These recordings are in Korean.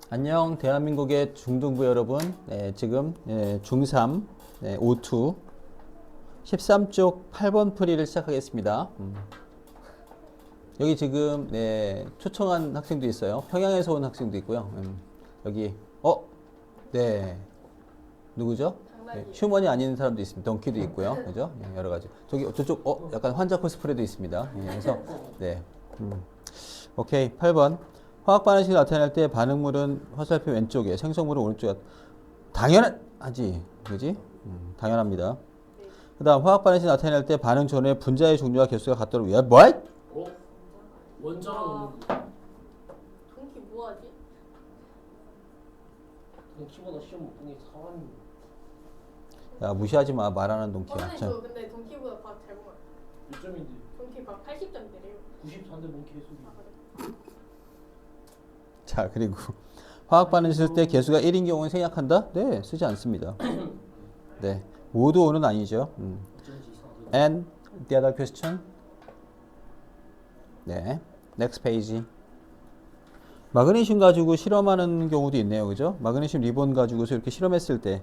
안녕, 대한민국의 중등부 여러분. 네, 지금 중3 O2 13쪽 8번 풀이를 시작하겠습니다. 여기 지금 초청한 학생도 있어요. 평양에서 온 학생도 있고요. 여기 네, 누구죠? 휴먼이 아닌 사람도 있습니다. 덩키도 있고요. 그죠? 여러 가지. 저쪽 약간 환자 코스프레도 있습니다. 그래서 네. 오케이. 8번. 화학 반응식을 나타낼 때 반응물은 화살표 왼쪽에, 생성물은 오른쪽에. 당연하지. 그지? 당연합니다. 그 다음, 화학 반응식 나타낼 때 반응 전에 분자의 종류와 개수가 같도록 위한 뭐? 원자로 넣는 거. 동키 뭐하지? 동키보다 시험 못 보는 게 사람이. 야, 무시하지 마. 말하는 동키야. 선생님 저 근데 동키보다 밥 잘 먹어요. 몇 점인데? 동키 밥 80점대래요. 94인데 뭔 개소리. 자, 그리고 화학 반응식 쓸 때 개수가 1인 경우는 생략한다? 네, 쓰지 않습니다. 네, 모두 오는 아니죠. 어쩐지 이상하게. And the other question. 네, next page. 마그네슘 가지고 실험하는 경우도 있네요, 그죠? 마그네슘 리본 가지고서 이렇게 실험했을 때,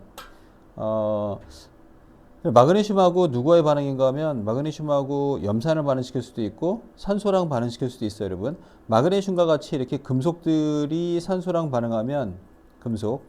마그네슘하고 누구와의 반응인가 하면 마그네슘하고 염산을 반응시킬 수도 있고 산소랑 반응시킬 수도 있어요, 여러분. 마그네슘과 같이 이렇게 금속들이 산소랑 반응하면 금속.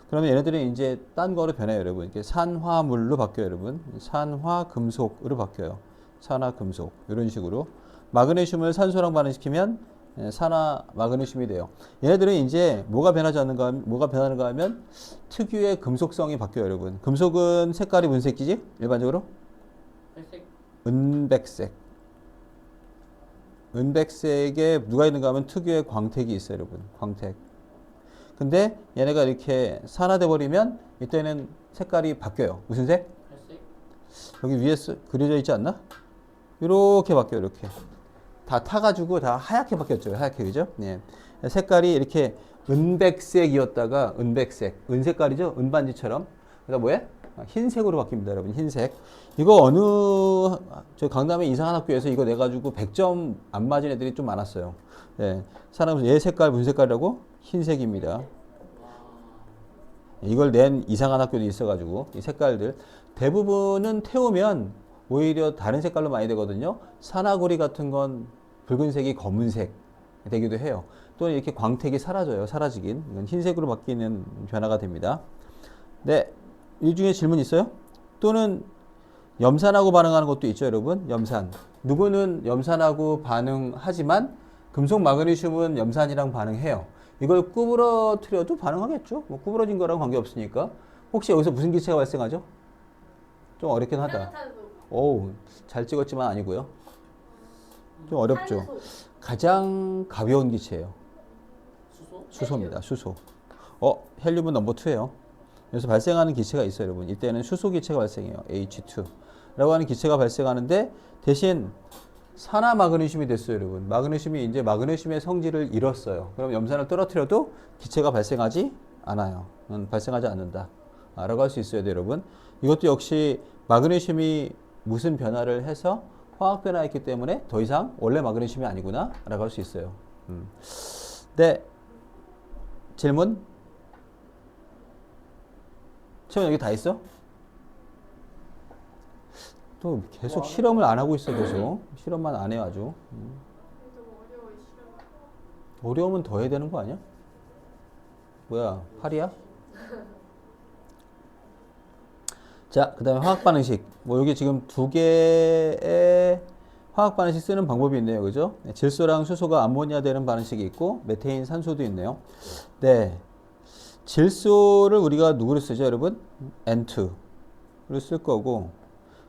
그러면 얘네들은 이제 딴 거로 변해요, 여러분. 이렇게 산화물로 바뀌어요, 여러분. 산화금속으로 바뀌어요. 산화금속. 이런 식으로. 마그네슘을 산소랑 반응시키면 산화 마그네슘이 돼요. 얘네들은 이제 뭐가 변하는가 하면 특유의 금속성이 바뀌어요, 여러분. 금속은 색깔이 무슨 색이지? 일반적으로? 회색. 은백색. 은백색에 누가 있는가 하면 특유의 광택이 있어요, 여러분. 광택. 근데 얘네가 이렇게 산화돼 버리면 이때는 색깔이 바뀌어요. 무슨 색? 회색. 여기 위에 그려져 있지 않나? 이렇게 바뀌어요, 이렇게. 다 타가지고 다 하얗게 바뀌었죠. 하얗게, 그죠? 네. 색깔이 이렇게 은백색이었다가 은백색, 은색깔이죠? 은반지처럼. 그러니까 뭐예요? 흰색으로 바뀝니다, 여러분. 흰색. 이거 저 강남의 이상한 학교에서 이거 내가지고 100점 안 맞은 애들이 좀 많았어요. 네. 사람, 얘 색깔 무슨 색깔이라고? 흰색입니다. 이걸 낸 이상한 학교도 있어가지고, 이 색깔들. 대부분은 태우면 오히려 다른 색깔로 많이 되거든요. 산화구리 같은 건 붉은색이 검은색 되기도 해요. 또는 이렇게 광택이 사라지긴. 이건 흰색으로 바뀌는 변화가 됩니다. 네. 이 중에 질문 있어요? 또는 염산하고 반응하는 것도 있죠, 여러분. 염산. 누구는 염산하고 반응하지만 금속 마그네슘은 염산이랑 반응해요. 이걸 구부러뜨려도 반응하겠죠. 뭐 구부러진 거랑 관계없으니까. 혹시 여기서 무슨 기체가 발생하죠? 좀 어렵긴 하다. 산화탄소. 오, 잘 찍었지만 아니고요. 좀 어렵죠. 산소. 가장 가벼운 기체예요. 수소? 수소입니다. 수소. 헬륨은 넘버 2예요. 그래서 발생하는 기체가 있어요, 여러분. 이때는 수소 기체가 발생해요. H2라고 하는 기체가 발생하는데 대신 산화 마그네슘이 됐어요, 여러분. 마그네슘이 이제 마그네슘의 성질을 잃었어요. 그럼 염산을 떨어뜨려도 기체가 발생하지 않아요. 발생하지 않는다. 라고 할 수 있어야 돼요, 여러분. 이것도 역시 마그네슘이 무슨 변화를 해서 화학 변화했기 때문에 더 이상 원래 마그네슘이 아니구나 라고 할 수 있어요. 네. 질문? 채원 여기 다 있어? 또 계속 실험을 안 하고 있어, 계속. 실험만 안 해요, 아주. 좀 어려워 싫어. 어려우면 더 해야 되는 거 아니야? 뭐야, 8이야? 자, 그 다음에 화학 반응식. 뭐, 여기 지금 두 개의 화학 반응식 쓰는 방법이 있네요. 그죠? 질소랑 수소가 암모니아 되는 반응식이 있고, 메테인, 산소도 있네요. 네. 질소를 우리가 누구를 쓰죠, 여러분? N2를 쓸 거고,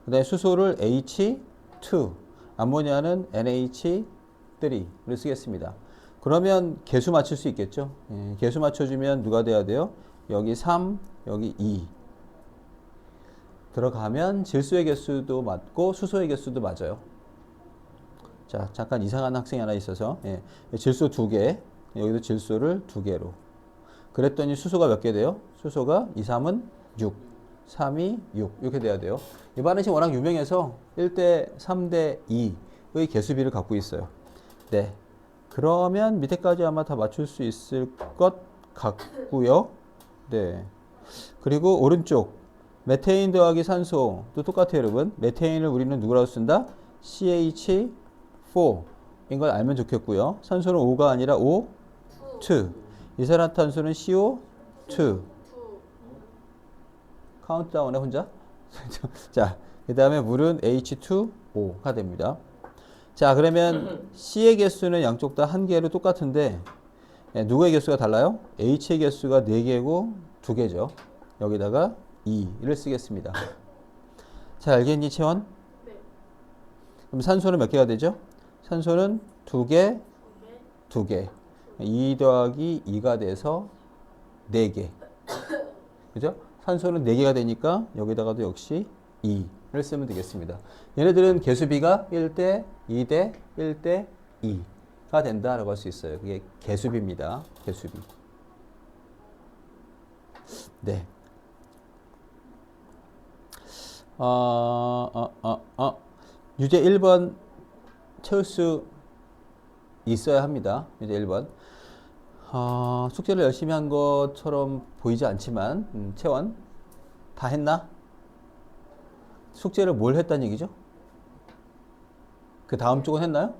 그 다음에 수소를 H2, 암모니아는 NH3를 쓰겠습니다. 그러면 개수 맞출 수 있겠죠? 개수 맞춰주면 누가 돼야 돼요? 여기 3, 여기 2. 들어가면 질소의 개수도 맞고 수소의 개수도 맞아요. 자, 잠깐 이상한 학생이 하나 있어서 질소 2개, 여기도 질소를 2개로. 그랬더니 수소가 몇 개 돼요? 수소가 2, 3은 6, 3이 6 이렇게 돼야 돼요. 이 반응식 워낙 유명해서 1대 3대 2의 개수비를 갖고 있어요. 네. 그러면 밑에까지 아마 다 맞출 수 있을 것 같고요. 네. 그리고 오른쪽 메테인 더하기 산소도 똑같아요, 여러분. 메테인을 우리는 누구라고 쓴다? CH4인 걸 알면 좋겠고요. 산소는 O가 아니라 O2. 이산화탄소는 CO2. 투. 카운트다운에 혼자. 자, 그 다음에 물은 H2O가 됩니다. 자, 그러면 C의 개수는 양쪽 다 한 개로 똑같은데 누구의 개수가 달라요? H의 개수가 4개고 2개죠. 여기다가 2를 쓰겠습니다. 잘 알겠니, 채원? 네. 그럼 산소는 몇 개가 되죠? 산소는 2개, 2개. 2 더하기 2가 돼서 4개. 그죠? 산소는 4개가 되니까 여기다가도 역시 2를 쓰면 되겠습니다. 얘네들은 개수비가 1대 2대 1대 2가 된다라고 할 수 있어요. 그게 개수비입니다. 개수비. 네. 유제 1번 채울 수 있어야 합니다. 유제 1번. 숙제를 열심히 한 것처럼 보이지 않지만 채원 다 했나? 숙제를 뭘 했다는 얘기죠? 그 다음 쪽은 했나요?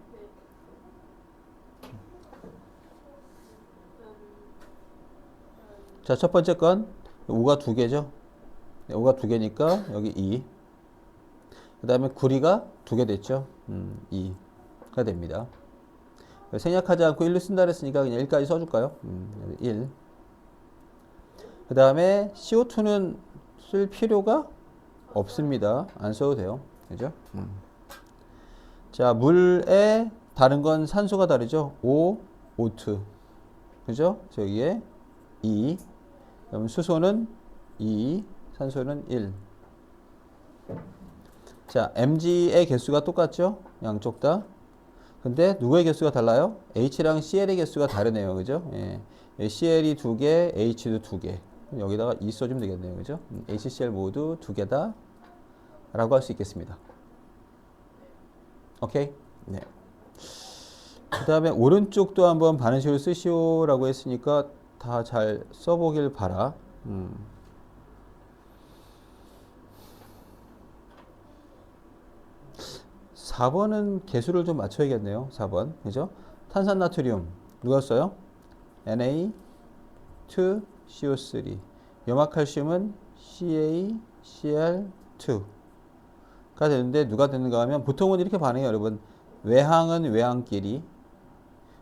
자, 첫 번째 건 5가 2개죠. 5가 2개니까 여기 2. 그 다음에 구리가 2개 됐죠. 2가 됩니다. 생략하지 않고 1로 쓴다 그랬으니까 그냥 1까지 써줄까요? 1. 그 다음에 CO2는 쓸 필요가 없습니다. 안 써도 돼요. 그죠? 자, 물에 다른 건 산소가 다르죠? O, O2. 그죠? 저기에 2. 그럼 수소는 2, 산소는 1. 자, Mg의 개수가 똑같죠? 양쪽 다. 근데 누구의 개수가 달라요? H랑 Cl의 개수가 다르네요. 그죠? 예. Cl이 2개, H도 2개. 여기다가 2 써주면 되겠네요. 그죠? HCl 모두 2개다. 라고 할 수 있겠습니다. 오케이? 네. 그 다음에 오른쪽도 한번 반응식을 쓰시오라고 했으니까 다 잘 써보길 바라. 4번은 개수를 좀 맞춰야겠네요. 4번. 그죠? 탄산나트륨. 누가 써요? Na2CO3. 염화칼슘은 CaCl2가 되는데 누가 되는가 하면 보통은 이렇게 반응해요, 여러분. 외항은 외항끼리.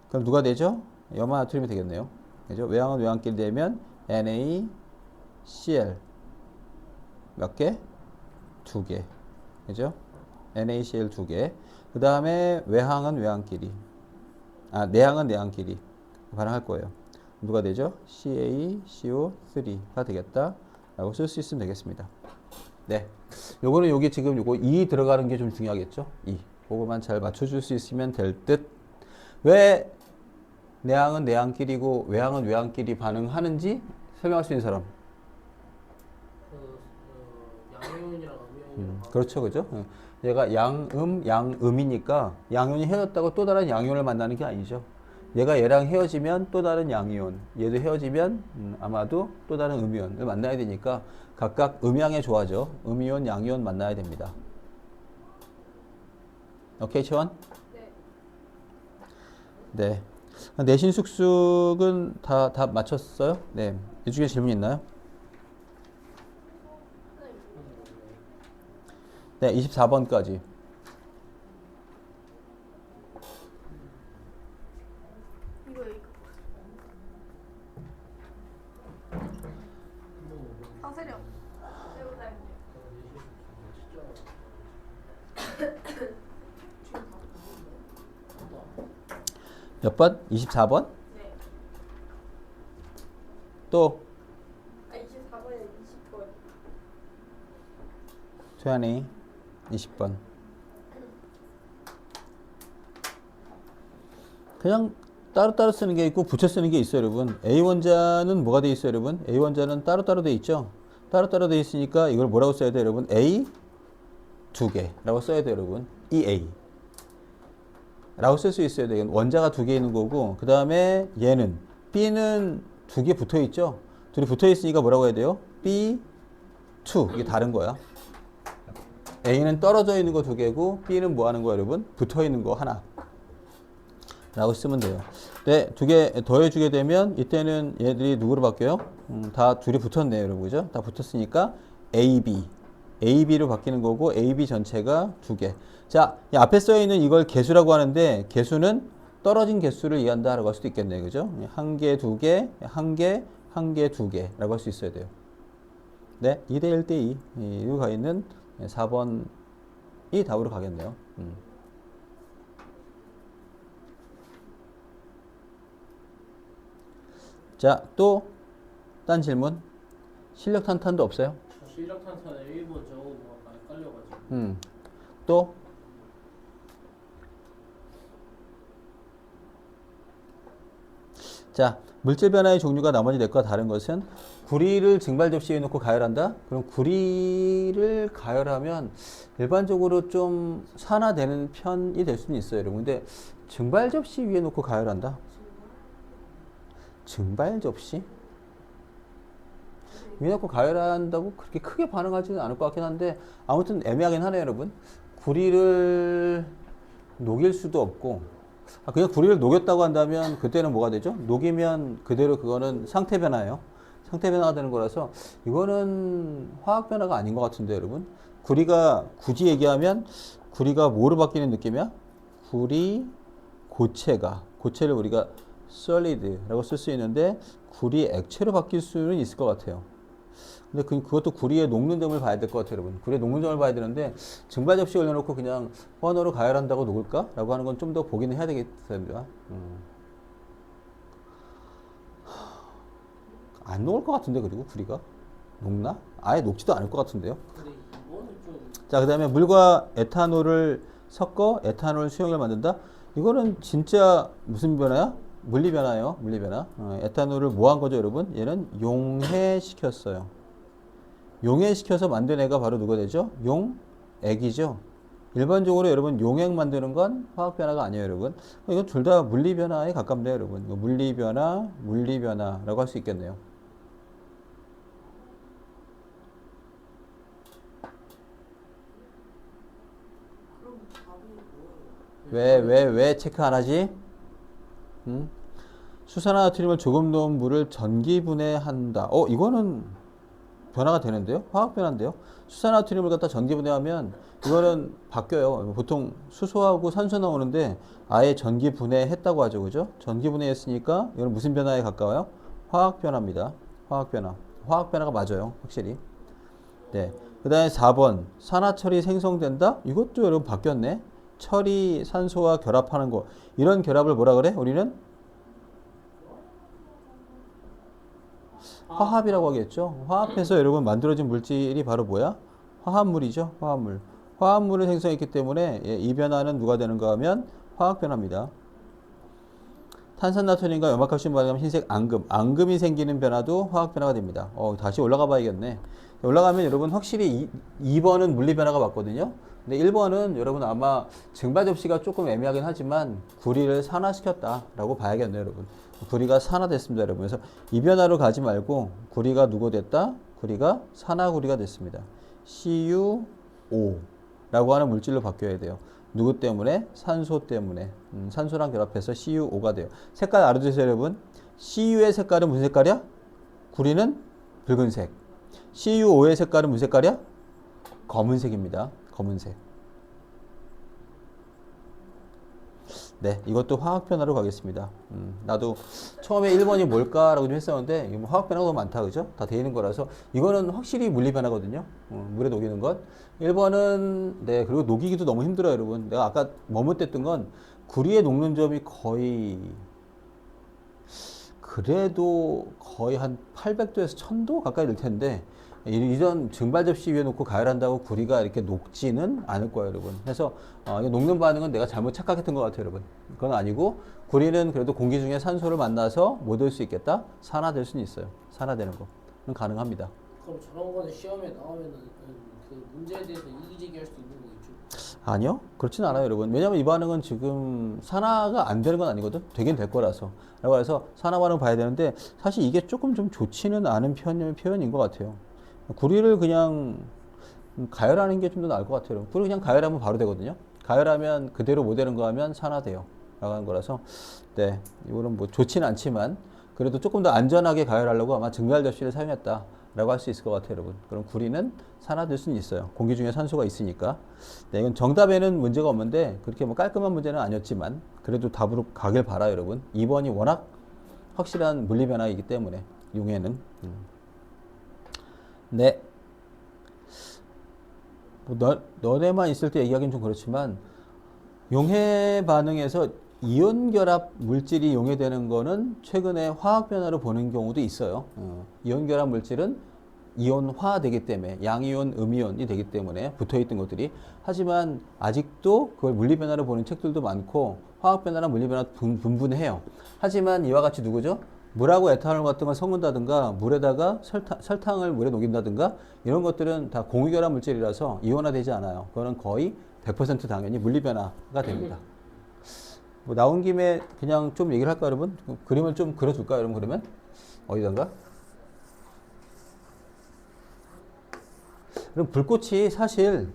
그럼 누가 되죠? 염화나트륨이 되겠네요. 그죠? 외항은 외항끼리 되면 NaCl 몇 개? 2개. 그죠? NaCl 2개. 그 다음에 외항은 외항끼리. 내항은 내항끼리. 반응할 거예요. 누가 되죠? CaCO3가 되겠다. 라고 쓸 수 있으면 되겠습니다. 네. 요거는 여기 지금 요거 2 들어가는 게 좀 중요하겠죠? 2. 그거만 잘 맞춰줄 수 있으면 될 듯. 왜 내항은 내항끼리고 외항은 외항끼리 반응하는지 설명할 수 있는 사람. 양이온이랑 음이온이랑 그렇죠, 그죠? 얘가 양음이니까 양이온이 헤어졌다고 또 다른 양이온을 만나는 게 아니죠. 얘가 얘랑 헤어지면 또 다른 양이온, 얘도 헤어지면 아마도 또 다른 음이온을 만나야 되니까 각각 음양에 좋아져. 음이온, 양이온 만나야 됩니다. 오케이, 채원? 네. 네. 내신 숙숙은 다 맞췄어요? 네. 이 중에 질문 있나요? 네, 24번까지. 이거. 상세령. 이거 다 했네. 몇 번? 24번? 네. 또 24번에 20번. 최한이 20번. 그냥 따로따로 쓰는 게 있고 붙여 쓰는 게 있어요, 여러분. A 원자는 뭐가 돼 있어요, 여러분? A 원자는 따로따로 돼 있죠. 따로따로 돼 있으니까 이걸 뭐라고 써야 돼요, 여러분? A 2개라고 써야 돼요, 여러분. EA. 라고 쓸 수 있어야 돼요. 원자가 두 개 있는 거고, 그 다음에 얘는 B는 두 개 붙어 있죠. 둘이 붙어 있으니까 뭐라고 해야 돼요? B2. 이게 다른 거야. A는 떨어져 있는 거 두 개고 B는 뭐 하는 거야, 여러분? 붙어 있는 거 하나. 라고 쓰면 돼요. 네, 두 개 더해주게 되면 이때는 얘들이 누구로 바뀌어요? 다 둘이 붙었네요, 여러분. 그죠? 다 붙었으니까 AB. AB로 바뀌는 거고 AB 전체가 두 개. 자, 이 앞에 써 있는 이걸 개수라고 하는데 개수는 떨어진 개수를 이해한다라고 할 수도 있겠네요. 그죠? 한 개, 두 개, 한 개, 한 개, 두 개라고 할 수 있어야 돼요. 네, 2대 1대 2. 이거 가 있는 4번이 답으로 가겠네요. 자, 또 딴 질문? 실력 탄탄도 없어요? 저 실력 탄탄에 1번 저거 뭐 헷갈려가지고. 또? 자, 물질 변화의 종류가 나머지 넷과 다른 것은 구리를 증발 접시에 놓고 가열한다? 그럼 구리를 가열하면 일반적으로 좀 산화되는 편이 될 수는 있어요, 여러분. 근데 증발 접시 위에 놓고 가열한다? 증발 접시? 위에 놓고 가열한다고 그렇게 크게 반응하지는 않을 것 같긴 한데 아무튼 애매하긴 하네요, 여러분. 구리를 녹일 수도 없고 그냥 구리를 녹였다고 한다면 그때는 뭐가 되죠? 녹이면 그대로 그거는 상태 변화예요. 상태 변화가 되는 거라서 이거는 화학 변화가 아닌 것 같은데, 여러분. 구리가 굳이 얘기하면 구리가 뭐로 바뀌는 느낌이야? 구리 고체를 우리가 solid라고 쓸 수 있는데 구리 액체로 바뀔 수는 있을 것 같아요. 근데 그것도 구리에 녹는 점을 봐야 될 것 같아요, 여러분. 구리에 녹는 점을 봐야 되는데 증발 접시 올려놓고 그냥 버너로 가열한다고 녹을까? 라고 하는 건 좀 더 보기는 해야 되겠습니다. 안 녹을 것 같은데, 그리고 구리가 녹나? 아예 녹지도 않을 것 같은데요. 근데 이거는 좀 자, 그 다음에 물과 에탄올을 섞어 에탄올 수용을 만든다. 이거는 진짜 무슨 변화야? 물리 변화예요. 물리 변화. 에탄올을 뭐 한 거죠, 여러분? 얘는 용해시켰어요. 용해시켜서 만든 애가 바로 누가 되죠? 용액이죠. 일반적으로 여러분 용액 만드는 건 화학 변화가 아니에요, 여러분. 이건 둘 다 물리 변화에 가깝네요, 여러분. 물리 변화라고 할 수 있겠네요. 왜 체크 안 하지? 수산화나트륨을 조금 넣은 물을 전기분해한다. 이거는 변화가 되는데요? 화학 변화인데요? 수산화나트륨을 갖다 전기분해하면 이거는 바뀌어요. 보통 수소하고 산소 나오는데 아예 전기분해했다고 하죠. 그죠? 전기분해했으니까 이거는 무슨 변화에 가까워요? 화학 변화입니다. 화학 변화. 화학 변화가 맞아요. 확실히. 네. 그 다음에 4번. 산화철이 생성된다? 이것도 여러분 바뀌었네. 철이 산소와 결합하는 거. 이런 결합을 뭐라 그래? 우리는 화합이라고 하겠죠. 화합해서 여러분 만들어진 물질이 바로 뭐야? 화합물이죠. 화합물. 화합물을 생성했기 때문에 이 변화는 누가 되는가 하면 화학 변화입니다. 탄산나트륨과 염화칼슘 반응하면 흰색 앙금. 앙금이 생기는 변화도 화학 변화가 됩니다. 다시 올라가 봐야겠네. 올라가면 여러분 확실히 2번은 물리 변화가 맞거든요. 근데 1번은 여러분 아마 증발 접시가 조금 애매하긴 하지만 구리를 산화시켰다라고 봐야겠네요, 여러분. 구리가 산화됐습니다, 여러분. 그래서 이 변화로 가지 말고 구리가 누구 됐다? 구리가 산화구리가 됐습니다. CuO라고 하는 물질로 바뀌어야 돼요. 누구 때문에? 산소 때문에. 산소랑 결합해서 CuO가 돼요. 색깔 알아두세요, 여러분. Cu의 색깔은 무슨 색깔이야? 구리는 붉은색. CuO의 색깔은 무슨 색깔이야? 검은색입니다. 검은색. 네, 이것도 화학 변화로 가겠습니다. 나도 처음에 1번이 뭘까라고 좀 했었는데 이거 뭐 화학 변화가 너무 많다, 그죠? 다 돼 있는 거라서 이거는 확실히 물리 변화거든요. 물에 녹이는 것. 1번은 네, 그리고 녹이기도 너무 힘들어요, 여러분. 내가 아까 머뭇댔던 건 구리에 녹는 점이 그래도 거의 한 800도에서 1000도 가까이 될 텐데 이런 증발 접시 위에 놓고 가열한다고 구리가 이렇게 녹지는 않을 거예요, 여러분. 그래서 녹는 반응은 내가 잘못 착각했던 것 같아요, 여러분. 그건 아니고 구리는 그래도 공기 중에 산소를 만나서 못 올 수 있겠다. 산화될 수는 있어요. 산화되는 거는 가능합니다. 그럼 저런 거는 시험에 나오면은 그 문제에 대해서 이기적이 할 수도 있는 거겠죠? 아니요. 그렇진 않아요, 여러분. 왜냐면 이 반응은 지금 산화가 안 되는 건 아니거든. 되긴 될 거라서. 그래서 산화 반응 봐야 되는데 사실 이게 조금 좀 좋지는 않은 표현인 것 같아요. 구리를 그냥 가열하는 게 좀 더 나을 것 같아요. 구리 그냥 가열하면 바로 되거든요. 가열하면 그대로 못 되는 거 하면 산화돼요. 나가는 거라서. 네. 이거는 뭐 좋지는 않지만 그래도 조금 더 안전하게 가열하려고 아마 증발 접시를 사용했다. 라고 할 수 있을 것 같아요, 여러분. 그럼 구리는 산화될 수는 있어요. 공기 중에 산소가 있으니까. 네, 이건 정답에는 문제가 없는데 그렇게 뭐 깔끔한 문제는 아니었지만 그래도 답으로 가길 바라요, 여러분. 2번이 워낙 확실한 물리 변화이기 때문에 용해는. 네. 뭐 너네만 있을 때 얘기하기는 좀 그렇지만 용해 반응에서 이온 결합 물질이 용해되는 거는 최근에 화학 변화로 보는 경우도 있어요. 이온 결합 물질은 이온화되기 때문에 양이온, 음이온이 되기 때문에 붙어있던 것들이 하지만 아직도 그걸 물리 변화로 보는 책들도 많고 화학 변화나 물리 변화 분분해요. 하지만 이와 같이 누구죠? 물하고 에탄올 같은 걸 섞는다든가 물에다가 설탕을 물에 녹인다든가 이런 것들은 다 공유결합 물질이라서 이온화되지 않아요. 그거는 거의 100% 당연히 물리 변화가 됩니다. 뭐 나온 김에 그냥 좀 얘기를 할까 여러분? 그림을 좀 그려줄까 여러분 그러면? 어디던가? 그럼 불꽃이 사실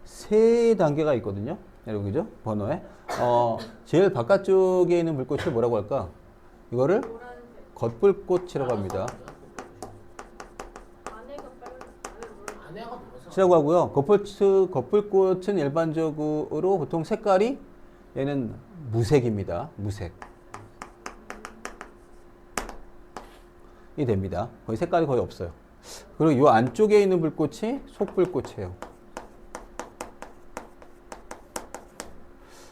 세 단계가 있거든요. 여러분 그죠? 번호에. 제일 바깥쪽에 있는 불꽃을 뭐라고 할까? 이거를 노란색. 겉불꽃이라고 합니다. 안에가 빨간. 안에가 뭐서? 이라고 하고요. 겉불꽃은 일반적으로 보통 색깔이 얘는 무색입니다. 무색. 이 됩니다. 거의 색깔이 거의 없어요. 그리고 이 안쪽에 있는 불꽃이 속불꽃이에요.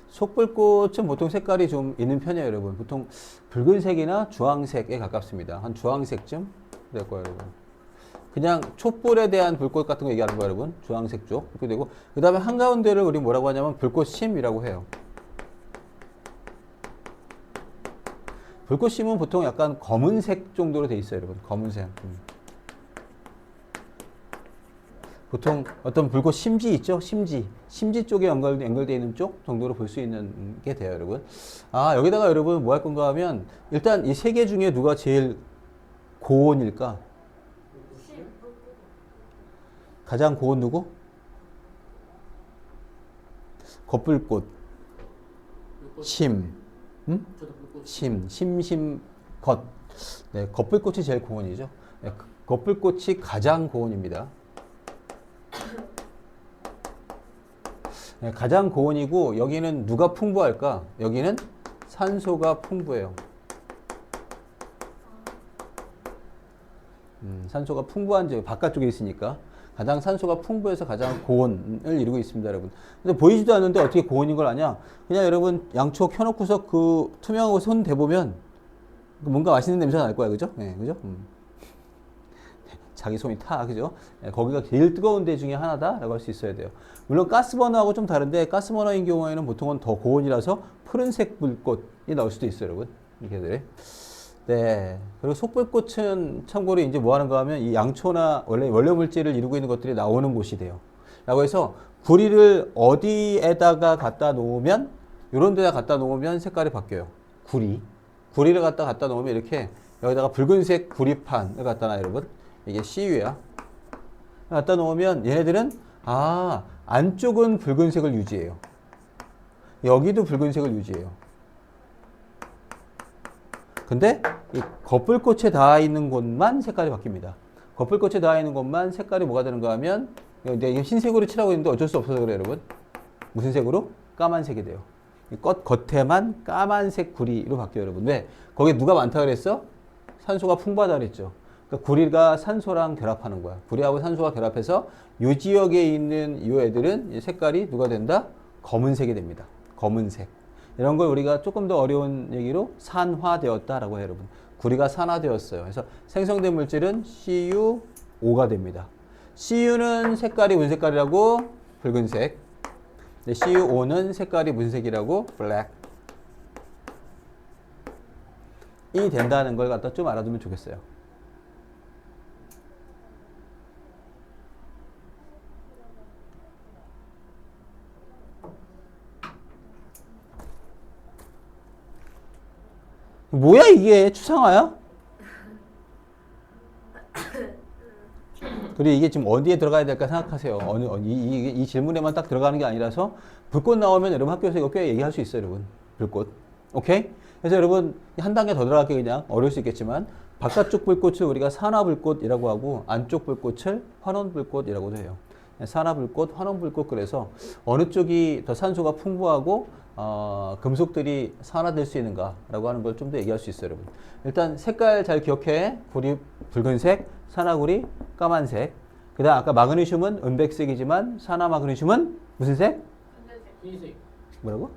속불꽃은 보통 색깔이 좀 있는 편이에요, 여러분. 보통 붉은색이나 주황색에 가깝습니다. 한 주황색쯤 될 거예요, 여러분. 그냥 촛불에 대한 불꽃 같은 거 얘기하는 거예요, 여러분. 주황색 쪽. 이렇게 되고, 그 다음에 한가운데를 우리 뭐라고 하냐면 불꽃심이라고 해요. 불꽃심은 보통 약간 검은색 정도로 돼 있어요, 여러분. 검은색. 보통 어떤 불꽃 심지 있죠? 심지 쪽에 연결되어 있는 쪽 정도로 볼 수 있는 게 돼요, 여러분. 여기다가 여러분 뭐 할 건가 하면 일단 이 세 개 중에 누가 제일 고온일까? 가장 고온 누구? 겉불꽃. 심. 응? 저도 불꽃. 겉. 네, 겉불꽃이 제일 고온이죠. 네, 겉불꽃이 가장 고온입니다. 네, 가장 고온이고 여기는 누가 풍부할까? 여기는 산소가 풍부해요. 산소가 풍부한 지 바깥쪽에 있으니까 가장 산소가 풍부해서 가장 고온을 이루고 있습니다, 여러분. 근데 보이지도 않는데 어떻게 고온인 걸 아냐? 그냥 여러분 양초 켜놓고서 그 투명한 곳에 손 대보면 뭔가 맛있는 냄새가 날 거야, 그죠? 네, 그죠? 자기 손이 타, 그죠? 네, 거기가 제일 뜨거운 데 중에 하나다라고 할 수 있어야 돼요. 물론 가스버너하고 좀 다른데 가스버너인 경우에는 보통은 더 고온이라서 푸른색 불꽃이 나올 수도 있어요, 여러분. 이렇게. 네. 그리고 속불꽃은 참고로 이제 뭐 하는가 하면 이 양초나 원래 물질을 이루고 있는 것들이 나오는 곳이 돼요. 라고 해서 구리를 어디에다가 갖다 놓으면 이런 데다 갖다 놓으면 색깔이 바뀌어요. 구리를 갖다 놓으면 이렇게 여기다가 붉은색 구리판을 갖다 놔요, 여러분. 이게 CU야. 갖다 놓으면 얘네들은 안쪽은 붉은색을 유지해요. 여기도 붉은색을 유지해요. 근데 이 겉불꽃에 닿아 있는 곳만 색깔이 바뀝니다. 겉불꽃에 닿아 있는 곳만 색깔이 뭐가 되는가 하면 이게 흰색으로 칠하고 있는데 어쩔 수 없어서 그래요, 여러분. 무슨 색으로? 까만색이 돼요. 겉에만 까만색 구리로 바뀌어요, 여러분. 왜? 거기에 누가 많다 그랬어? 산소가 풍부하다 그랬죠. 그러니까 구리가 산소랑 결합하는 거야. 구리하고 산소가 결합해서 이 지역에 있는 이 애들은 색깔이 누가 된다? 검은색이 됩니다. 검은색. 이런 걸 우리가 조금 더 어려운 얘기로 산화되었다라고 해요, 여러분. 구리가 산화되었어요. 그래서 생성된 물질은 CuO가 됩니다. Cu는 색깔이 무슨 색깔이라고? 붉은색. CuO는 색깔이 무슨 색이라고? 블랙. 이 된다는 걸 갖다 좀 알아두면 좋겠어요. 뭐야 이게 추상화야? 그리고 이게 지금 어디에 들어가야 될까 생각하세요. 이 질문에만 딱 들어가는 게 아니라서 불꽃 나오면 여러분 학교에서 이거 꽤 얘기할 수 있어요, 여러분. 불꽃. 오케이? 그래서 여러분 한 단계 더 들어갈게 그냥 어려울 수 있겠지만 바깥쪽 불꽃을 우리가 산화불꽃이라고 하고 안쪽 불꽃을 환원불꽃이라고도 해요. 산화불꽃, 환원불꽃 그래서 어느 쪽이 더 산소가 풍부하고 금속들이 산화될 수 있는가라고 하는 걸 좀 더 얘기할 수 있어요, 여러분. 일단 색깔 잘 기억해. 구리 붉은색, 산화구리 까만색. 그다음 아까 마그네슘은 은백색이지만 산화마그네슘은 무슨 색? 건전색. 흰색. 뭐라고?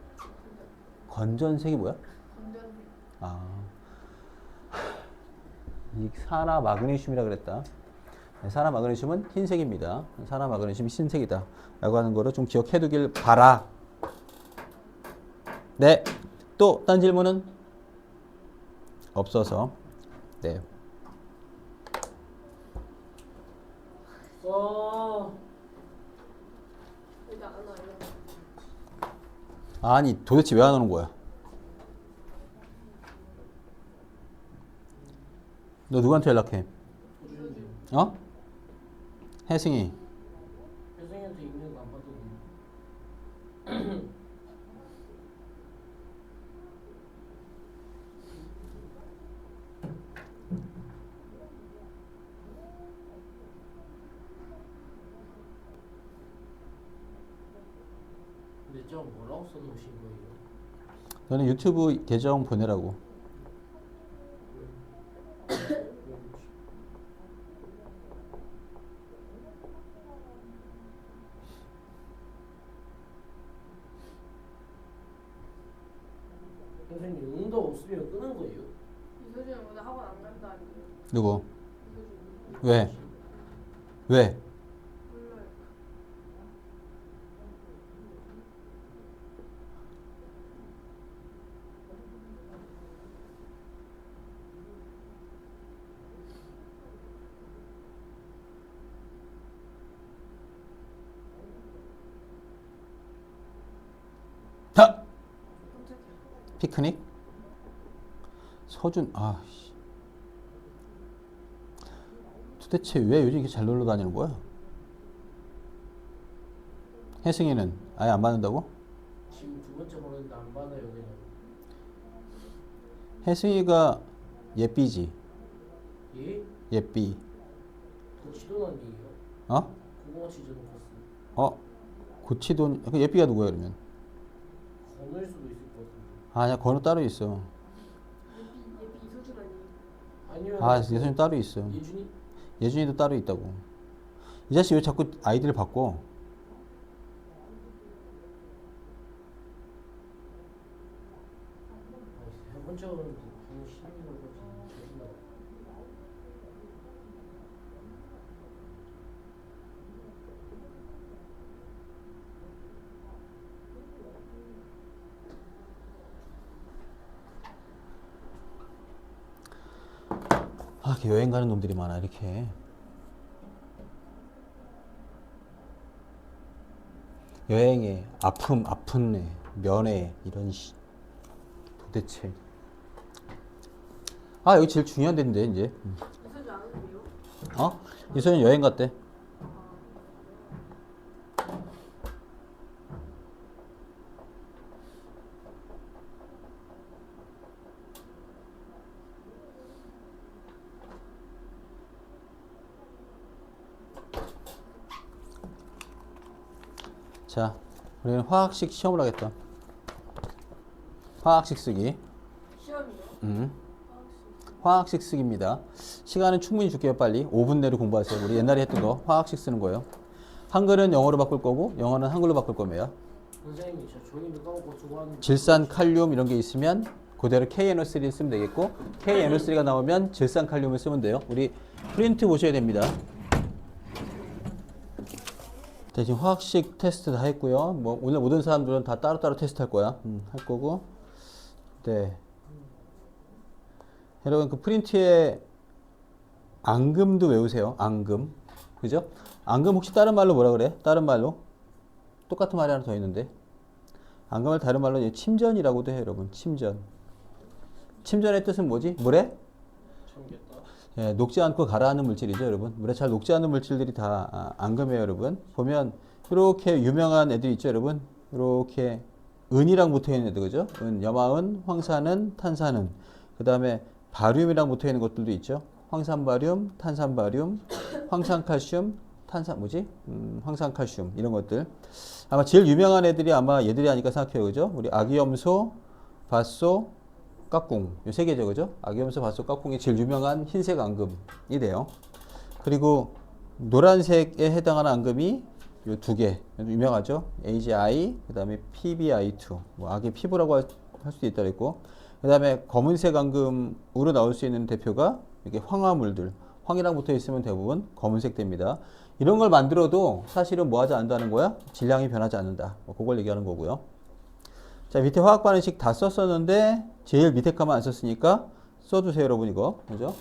건전색이 뭐야? 건전색. 아, 이 산화마그네슘이라 그랬다. 네, 산화마그네슘은 흰색입니다. 산화마그네슘이 흰색이다. 라고 하는 거를 좀 기억해 두길 바라. 네. 또, 딴 질문은? 없어서. 네. 일단 안 와요. 아니, 도대체 왜 안 오는 거야? 너 누구한테 연락해? 보여주세요. 어? 혜승이. 혜성이한테 있는 거 안 봐도 돼. 근데 저 뭐라고 써놓으신 거예요? 너는 유튜브 계정 보내라고. 선생님 응답 없으면 끄는 거예요? 이소진은 오늘 학원 안 간다 아니에요? 누구? 이소진. 왜? 왜? 몰라요. 하! 깜짝이야. 피크닉? 서준, 아, 씨. 도대체 왜 요즘 이렇게 잘 놀러 다니는 거야? 혜승이는 아예 안 받는다고? 지금 두 번째 보는데 안 받아요 그냥. 혜승이가 예삐지. 예? 예삐. 고치돈 아니에요? 어? 고구마 치즈 돈가스. 어? 고치돈, 그 예삐가 누구야, 그러면? 건을 수도 있을 것 같은데. 아니야, 건우 따로 있어. 예비 이소진 아니에요? 아니면 아, 예준이 따로 있어. 예준이? 예준이도 따로 있다고. 이 자식 왜 자꾸 아이디를 바꿔? 세 번째 보는데 너무 신기하고 짜증나. 아, 이렇게 여행 가는 놈들이 많아, 이렇게. 여행에 아픈 애, 면회, 이런 씨. 도대체. 아, 여기 제일 중요한 데인데, 이제. 이소진 안 오세요? 어? 이소연 여행 갔대. 자, 우리는 화학식 시험을 하겠다. 화학식 쓰기. 시험이요? 화학식 쓰기입니다. 시간은 충분히 줄게요, 빨리. 5분 내로 공부하세요. 우리 옛날에 했던 거 화학식 쓰는 거예요. 한글은 영어로 바꿀 거고, 영어는 한글로 바꿀 겁니다. 선생님이 저 종이도 까먹고 두고 하는데. 질산, 칼륨 이런 게 있으면 그대로 KNO3를 쓰면 되겠고, KNO3가 나오면 질산, 칼륨을 쓰면 돼요. 우리 프린트 보셔야 됩니다. 네, 지금 화학식 테스트 다 했고요. 뭐 오늘 모든 사람들은 다 따로따로 테스트 할 거야. 할 거고. 네. 여러분 그 프린트에 앙금도 외우세요. 앙금. 그죠? 앙금 혹시 다른 말로 뭐라 그래? 다른 말로? 똑같은 말이 하나 더 있는데. 앙금을 다른 말로 이제 침전이라고도 해요, 여러분. 침전. 침전의 뜻은 뭐지? 물에 잠겼다. 예, 녹지 않고 가라앉는 물질이죠, 여러분. 물에 잘 녹지 않는 물질들이 다 앙금이에요, 여러분. 보면 이렇게 유명한 애들이 있죠, 여러분. 이렇게 은이랑 붙어 있는 애들, 그죠? 은, 염화은, 황산은, 탄산은. 그 다음에 바륨이랑 붙어 있는 것들도 있죠. 황산바륨, 탄산바륨, 황산칼슘, 탄산 뭐지? 황산칼슘 이런 것들. 아마 제일 유명한 애들이 아마 얘들이 아닐까 생각해요, 그죠? 우리 아기염소, 밭소, 깍꿍 이 세 개죠, 그죠? 아기염소, 밭소, 깍꿍이 제일 유명한 흰색 앙금이 돼요. 그리고 노란색에 해당하는 앙금이 이 두 개 유명하죠. AGI 그다음에 PBI2 뭐 악의 피부라고 할 수도 있다 그랬고, 그다음에 검은색 앙금으로 나올 수 있는 대표가 이게 황화물들, 황이랑 붙어 있으면 대부분 검은색 됩니다. 이런 걸 만들어도 사실은 뭐 하지 않는다는 거야? 질량이 변하지 않는다. 뭐 그걸 얘기하는 거고요. 자, 밑에 화학 반응식 다 썼었는데 제일 밑에 거만 안 썼으니까 써두세요, 여러분. 이거 그죠?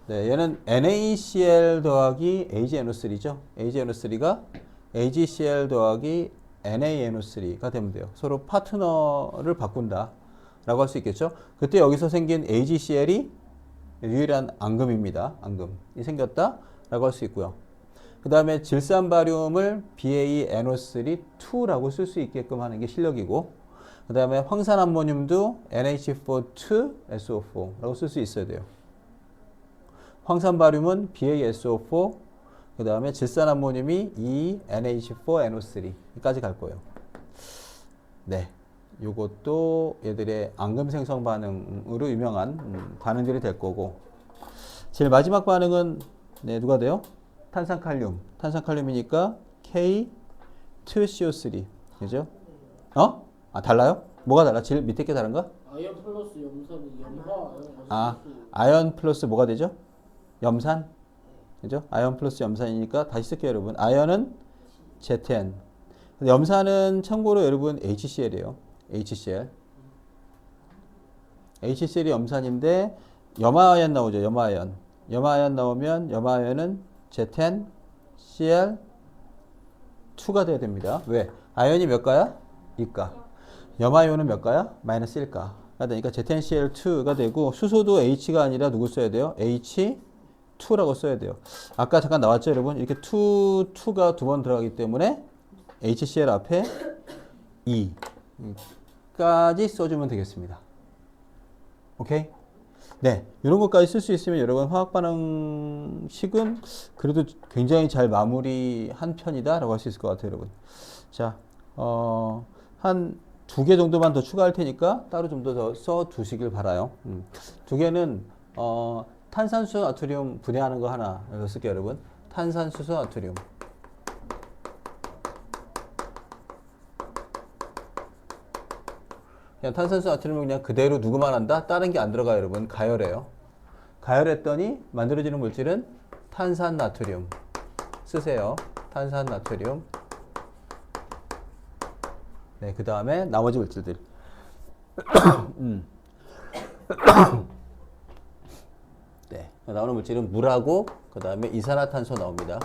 네, 얘는 NaCl 더하기 AgNO3죠. AgNO3가 AgCl 더하기 NaNO3가 되면 돼요. 서로 파트너를 바꾼다 라고 할 수 있겠죠. 그때 여기서 생긴 AgCl이 유일한 앙금입니다. 앙금이 생겼다 라고 할 수 있고요. 그 다음에 질산바륨을 BaNO3-2라고 쓸 수 있게끔 하는 게 실력이고, 그 다음에 황산암모늄도 NH4-2SO4라고 쓸 수 있어야 돼요. 황산바륨은 BaSO4, 그 다음에 질산암모늄이 NH4NO3까지 갈 거예요. 네, 요것도 얘들의 앙금 생성 반응으로 유명한 반응들이 될 거고, 제일 마지막 반응은 네, 누가 돼요? 탄산칼륨. 탄산칼륨이니까 K2CO3. 그죠? 어? 아, 달라요? 뭐가 달라? 제일 밑에 게 다른가? 아연 플러스 염산이 염화 아, 아연 플러스 뭐가 되죠? 염산? 그죠? 아연 플러스 염산이니까 다시 쓸게요, 여러분. 아연은 ZN. 염산은 참고로 여러분 HCl이에요. HCl. HCl이 염산인데 염화아연 나오죠, 염화아연. 염화아연 나오면 염화아연은 ZN, Cl, 2가 돼야 됩니다. 왜? 아연이 몇 가야? 2가. 염화이온은 몇 가야? 마이너스 1가. 그러니까 ZnCl2가 되고, 수소도 H가 아니라 누구 써야 돼요? H2라고 써야 돼요. 아까 잠깐 나왔죠, 여러분? 이렇게 2가 두 번 들어가기 때문에 HCl 앞에 2까지 써주면 되겠습니다. 오케이? 네, 이런 것까지 쓸 수 있으면 여러분 화학 반응식은 그래도 굉장히 잘 마무리한 편이다라고 할 수 있을 것 같아요, 여러분. 자, 한 2개 정도만 더 추가할 테니까 따로 좀 더 써 두시길 바라요. 2개는 탄산수 나트륨 분해하는 거 하나 여기서 쓸게요, 여러분. 탄산수소 나트륨. 그냥 탄산수 나트륨을 그냥 그대로 누구만 한다? 다른 게 안 들어가요, 여러분. 가열해요. 가열했더니 만들어지는 물질은 탄산 나트륨. 쓰세요. 탄산 나트륨. 네, 그 다음에 나머지 물질들. 네, 나오는 물질은 물하고 그 다음에 이산화탄소 나옵니다.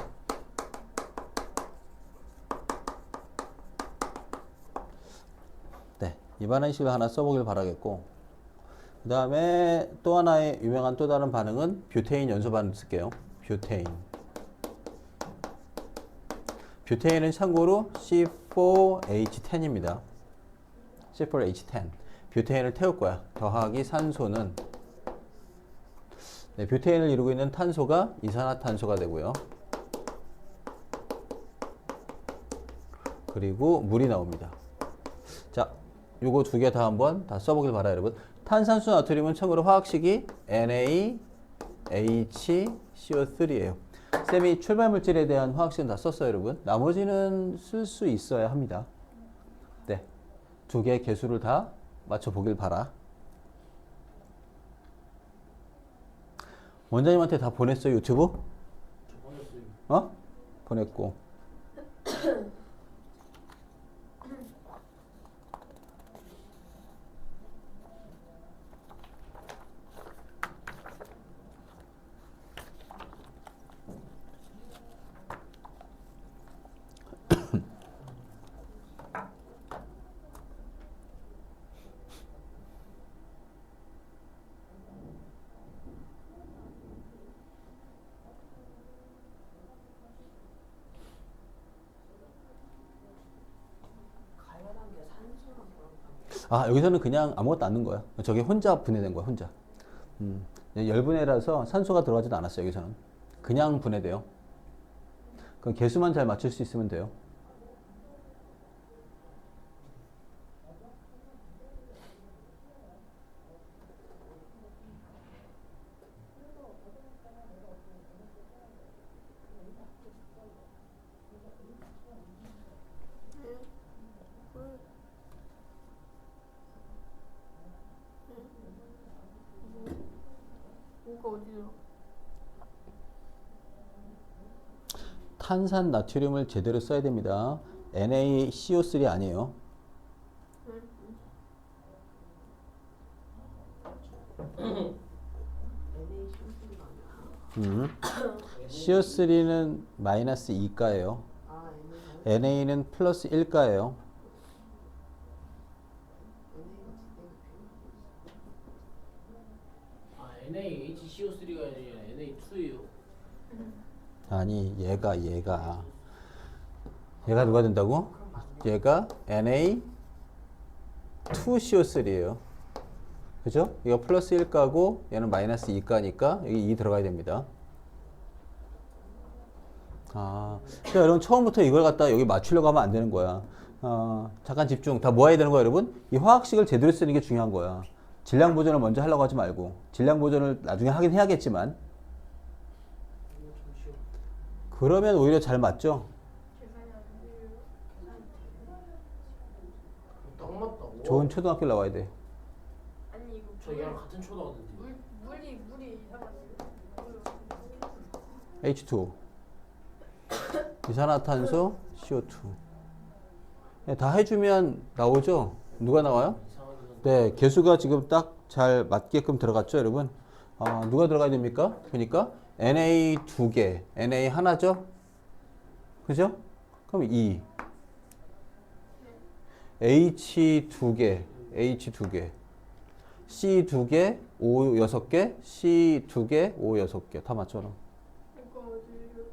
네, 이 반응식을 하나 써보길 바라겠고, 그 다음에 또 하나의 유명한 또 다른 반응은 뷰테인 연소 반응 쓸게요. 뷰테인. 뷰테인은 참고로 C4H10입니다. C4H10. 뷰테인을 태울 거야. 더하기 산소는, 네, 뷰테인을 이루고 있는 탄소가 이산화탄소가 되고요. 그리고 물이 나옵니다. 자, 요거 2개 다 한번 다 써보길 바라요, 여러분. 탄산수 나트륨은 참고로 화학식이 NaHCO3예요. 쌤이 출발 물질에 대한 화학식은 다 썼어요, 여러분. 나머지는 쓸 수 있어야 합니다. 네, 2개의 개수를 다 맞춰보길 바라. 원장님한테 다 보냈어요, 유튜브? 보냈어요. 어? 보냈고. 아, 여기서는 그냥 아무것도 안 넣은 거야. 저게 혼자 분해된 거야, 혼자. 열분해라서 산소가 들어가지도 않았어요, 여기서는. 그냥 분해돼요. 그 개수만 잘 맞출 수 있으면 돼요. 뭐가 어디로? 탄산 나트륨을 제대로 써야 됩니다. NaCO3 아니에요. CO3는 마이너스 2가예요. NA는 플러스 1가예요. 아 NaHCO3가 아니라 Na2예요. 아니, 얘가 누가 된다고? 얘가 Na2CO3예요. 그죠? 이거 플러스 1가고 얘는 마이너스 2가니까 여기 2 들어가야 됩니다. 아, 자, 여러분 처음부터 이걸 갖다 여기 맞추려고 하면 안 되는 거야. 잠깐 집중. 다 모아야 되는 거야, 여러분. 이 화학식을 제대로 쓰는 게 중요한 거야. 질량 보존을 먼저 하려고 하지 말고. 질량 보존을 나중에 하긴 해야겠지만. 그러면 오히려 잘 맞죠? 계산이 안 돼요. 딱 맞다고? 좋은 초등학교 나와야 돼. 아니 이거 저 얘랑 같은 초등학교인데. 물이 이상한데요? H2O. 이산화탄소 CO2. 네, 다 해주면 나오죠? 누가 나와요? 이상하게 네, 개수가 지금 딱 잘 맞게끔 들어갔죠, 여러분? 누가 들어가야 됩니까? 그러니까 Na 2개, Na 하나죠? 그죠? 그럼 2. H 2개, H 2개, C 2개, O 6개, C 2개, O 6개. 다 맞잖아. 이거 어디로?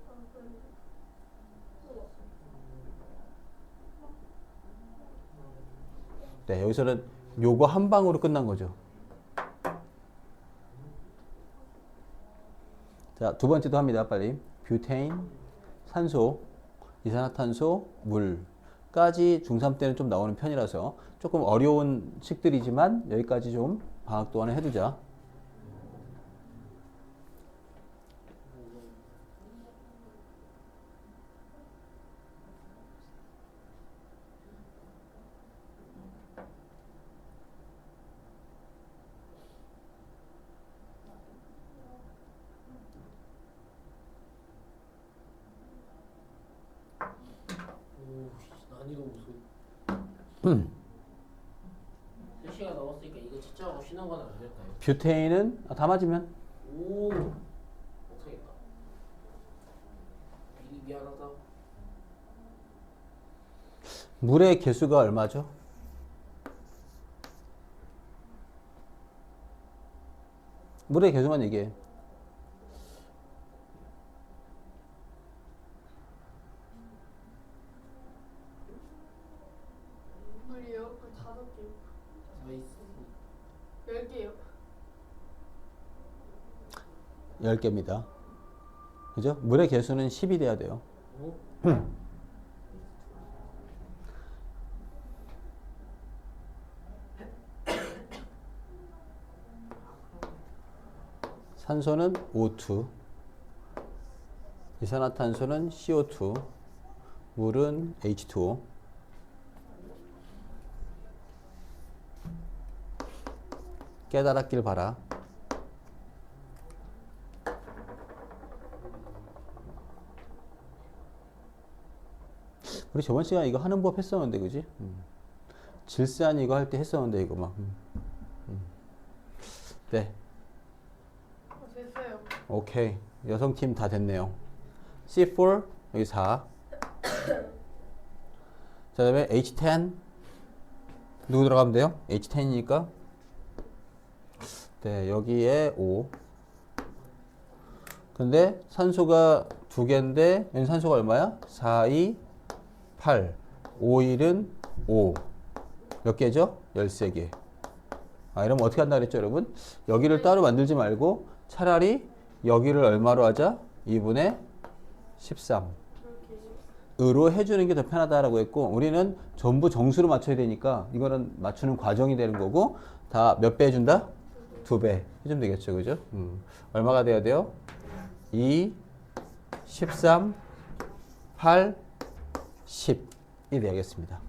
네, 여기서는 요거 한 방으로 끝난 거죠. 자, 두 번째도 합니다. 빨리. 뷰테인, 산소, 이산화탄소, 물까지 중3 때는 좀 나오는 편이라서 조금 어려운 식들이지만 여기까지 좀 방학 동안에 해두자. 오, 난이도 무슨 3시간 넘었으니까 이거 채점하고 쉬는 건 안 될까요? 뷰테인은 다 맞으면 오, 못하겠다. 미안하다. 물의 개수가 얼마죠? 물의 개수만 얘기해. 물이요? 그 5개. 나이스. 10개요. 10개입니다. 그죠? 물의 개수는 10이 돼야 돼요. 오? 산소는 O2, 이산화탄소는 CO2, 물은 H2O. 깨달았길 바라. 우리 저번 시간에 이거 하는 법 했었는데, 그지? 질산 이거 할 때 했었는데, 이거 막. 네. 됐어요. 오케이. 여성팀 다 됐네요. C4, 여기 4. 자, 다음에 H10. 누구 들어가면 돼요? H10이니까. 네, 여기에 5. 근데 산소가 2개인데, 여기 산소가 얼마야? 4, 2, 8. 5, 1은 5. 몇 개죠? 13개. 아, 이러면 어떻게 한다 그랬죠, 여러분? 여기를 따로 만들지 말고 차라리 여기를 얼마로 하자? 2분의 13. 이렇게. 으로 해주는 게 더 편하다라고 했고, 우리는 전부 정수로 맞춰야 되니까 이거는 맞추는 과정이 되는 거고, 다 몇 배 해준다? 2배 해주면 되겠죠, 그죠? 얼마가 돼야 돼요? 2, 13, 8, 10이 돼야겠습니다.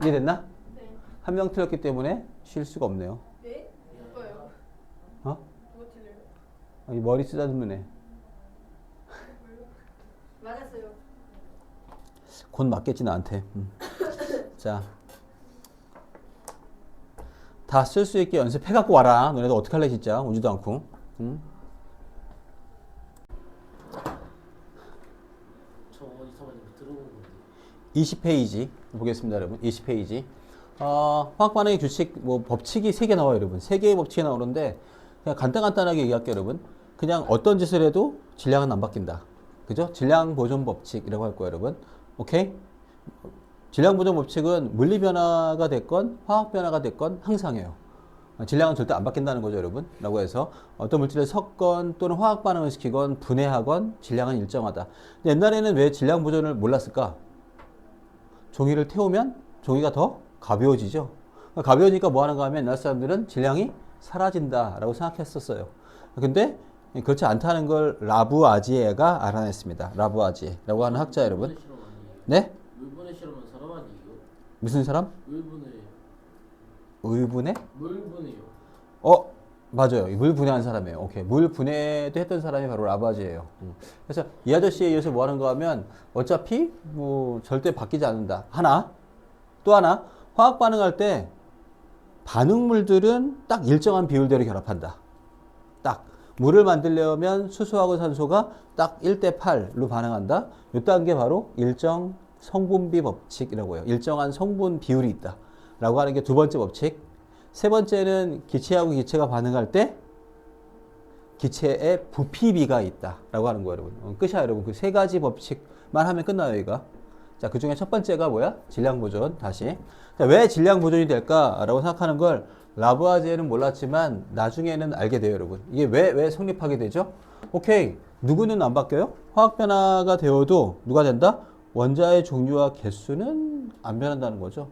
이해됐나? 네. 한 명 틀렸기 때문에 쉴 수가 없네요. 네? 누가요? 어? 누가 틀려요? 이 머리 쓰다듬네. 맞았어요. 곧 맞겠지 나한테. 자, 다 쓸 수 있게 연습해 갖고 와라. 너네들 어떻게 할래 진짜 오지도 않고. 저 어디서 많이 들어본 건데. 20페이지 보겠습니다, 여러분. 20페이지. 화학 반응의 규칙, 뭐 법칙이 3개 나와요, 여러분. 3개의 법칙이 나오는데 그냥 간단하게 얘기할게요, 여러분. 그냥 어떤 짓을 해도 질량은 안 바뀐다. 그죠? 질량 보존 법칙이라고 할 거예요, 여러분. 오케이? 질량 보존 법칙은 물리 변화가 됐건 화학 변화가 됐건 항상해요. 질량은 절대 안 바뀐다는 거죠, 여러분. 라고 해서 어떤 물질을 섞건 또는 화학 반응을 시키건 분해하건 질량은 일정하다. 근데 옛날에는 왜 질량 보존을 몰랐을까? 종이를 태우면 종이가 더 가벼워지죠. 가벼우니까 뭐 하는가 하면 옛날 사람들은 질량이 사라진다라고 생각했었어요. 근데 그렇지 않다는 걸 라부아지에가 알아냈습니다. 라부아지에라고 하는 학자 여러분. 물분해 실험 아니에요? 네? 물분해 실험한 사람 아니에요? 무슨 사람? 물분해. 의분해? 물분해요. 맞아요. 물 분해한 사람이에요. 오케이. 물 분해도 했던 사람이 바로 라부아지에요. 그래서 이 아저씨에 의해서 뭐 하는 거 하면 어차피 뭐 절대 바뀌지 않는다. 하나. 또 하나. 화학 반응할 때 반응물들은 딱 일정한 비율대로 결합한다. 딱. 물을 만들려면 수소하고 산소가 딱 1대 8로 반응한다. 이딴 게 바로 일정 성분비 법칙이라고 해요. 일정한 성분 비율이 있다. 라고 하는 게 두 번째 법칙. 세 번째는 기체하고 기체가 반응할 때 기체의 부피비가 있다. 라고 하는 거예요, 여러분. 끝이야, 여러분. 그 세 가지 법칙만 하면 끝나요, 여기가. 자, 그 중에 첫 번째가 뭐야? 질량 보존. 다시. 자, 왜 질량 보존이 될까라고 생각하는 걸 라부아지에는 몰랐지만 나중에는 알게 돼요, 여러분. 이게 왜 성립하게 되죠? 오케이. 누구는 안 바뀌어요? 화학 변화가 되어도 누가 된다? 원자의 종류와 개수는 안 변한다는 거죠.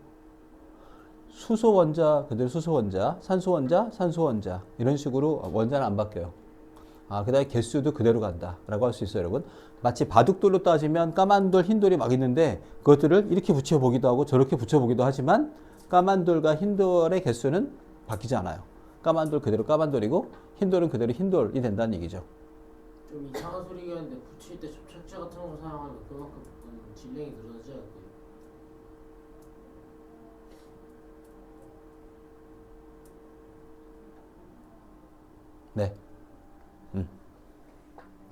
수소 원자, 그대로 수소 원자, 산소 원자, 산소 원자. 이런 식으로 원자는 안 바뀌어요. 그 다음에 개수도 그대로 간다. 라고 할 수 있어요, 여러분. 마치 바둑돌로 따지면 까만 돌, 흰 돌이 막 있는데 그것들을 이렇게 붙여보기도 하고 저렇게 붙여보기도 하지만 까만 돌과 흰 돌의 개수는 바뀌지 않아요. 까만 돌 그대로 까만 돌이고 흰 돌은 그대로 흰 돌이 된다는 얘기죠. 좀 이상한 소리가 있는데 붙일 때 접착제 같은 거 사용하면 그만큼 질량이 늘어나지 않을까요? 네.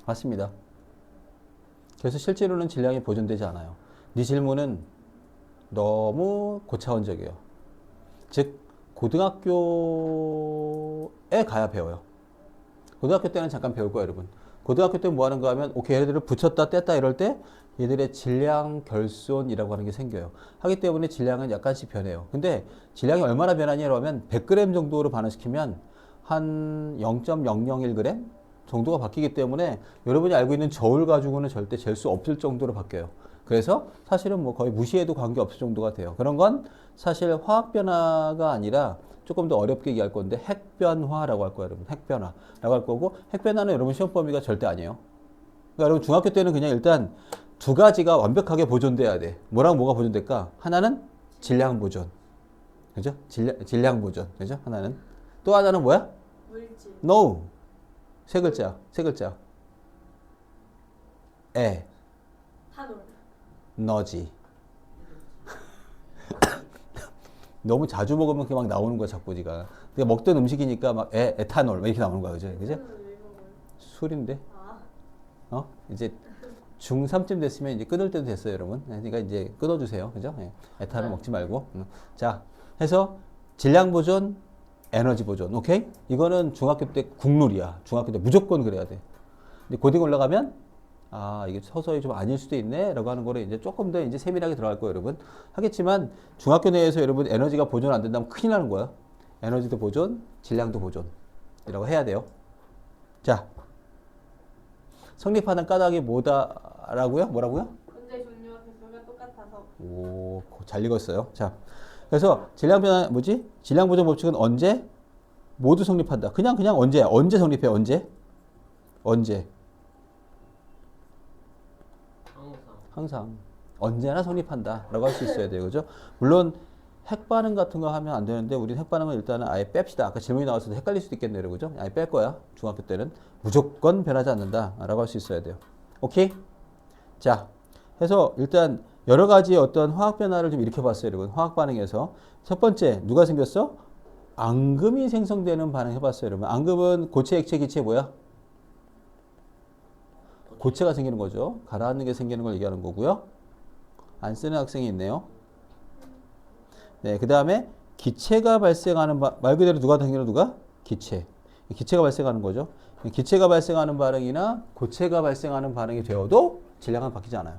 맞습니다. 그래서 실제로는 질량이 보존되지 않아요. 네 질문은 너무 고차원적이에요. 즉 고등학교에 가야 배워요. 고등학교 때는 잠깐 배울 거예요, 여러분. 고등학교 때 뭐 하는 거 하면 오케이 얘네들을 붙였다 뗐다 이럴 때 얘들의 질량 결손이라고 하는 게 생겨요. 하기 때문에 질량은 약간씩 변해요. 근데 질량이 얼마나 변하냐고 하면 100g 정도로 반응시키면 한 0.001g 정도가 바뀌기 때문에 여러분이 알고 있는 저울 가지고는 절대 잴 수 없을 정도로 바뀌어요. 그래서 사실은 뭐 거의 무시해도 관계없을 정도가 돼요. 그런 건 사실 화학 변화가 아니라 조금 더 어렵게 얘기할 건데 핵변화라고 할 거예요, 여러분. 핵변화라고 할 거고 핵변화는 여러분 시험 범위가 절대 아니에요. 그러니까 여러분 중학교 때는 그냥 일단 두 가지가 완벽하게 보존돼야 돼. 뭐랑 뭐가 보존될까? 하나는 질량 보존. 그죠? 질량 보존. 그죠? 하나는. 또 하나는 뭐야? 물질. No. 세 글자. 세 글자. 탄올. 너지. 너무 자주 먹으면 그게 막 나오는 거야, 자꾸 지가. 내가 먹던 음식이니까 막 에탄올 막 이렇게 나오는 거야, 그죠? 그죠? 왜 먹어요? 술인데. 아, 이제 중3쯤 됐으면 이제 끊을 때도 됐어요, 여러분. 그러니까 이제 끊어주세요. 그죠? 에탄올 먹지 말고. 자, 해서 질량 보존, 에너지 보존. 오케이? 이거는 중학교 때 국룰이야. 중학교 때 무조건 그래야 돼. 근데 고딩 올라가면 아, 이게 서서히 좀 아닐 수도 있네? 라고 하는 거를 이제 조금 더 이제 세밀하게 들어갈 거예요, 여러분. 하겠지만, 중학교 내에서 여러분 에너지가 보존 안 된다면 큰일 나는 거야. 에너지도 보존, 질량도 보존. 이라고 해야 돼요. 자, 성립하는 까닭이 뭐다라고요? 뭐라고요? 문제 종류와 개수가 똑같아서. 오, 잘 읽었어요. 자, 그래서 질량 변화, 뭐지? 질량 보존 법칙은 언제? 모두 성립한다. 그냥 언제 성립해? 언제? 항상 언제나 성립한다 라고 할 수 있어야 돼요. 그죠? 물론 핵 반응 같은 거 하면 안 되는데 우리 핵 반응은 일단은 아예 뺍시다. 아까 질문이 나와서 헷갈릴 수도 있겠네요. 그죠? 아예 뺄 거야. 중학교 때는 무조건 변하지 않는다 라고 할 수 있어야 돼요. 오케이? 자, 해서 일단 여러 가지 어떤 화학 변화를 좀 일으켜 봤어요. 여러분. 화학 반응에서 첫 번째 누가 생겼어? 앙금이 생성되는 반응 해봤어요. 여러분. 앙금은 고체, 액체, 기체 뭐야? 고체가 생기는 거죠. 가라앉는 게 생기는 걸 얘기하는 거고요. 안 쓰는 학생이 있네요. 네, 그 다음에 기체가 발생하는 말 그대로 누가 생기는 누가? 기체. 기체가 발생하는 거죠. 기체가 발생하는 반응이나 고체가 발생하는 반응이 되어도 질량은 바뀌지 않아요.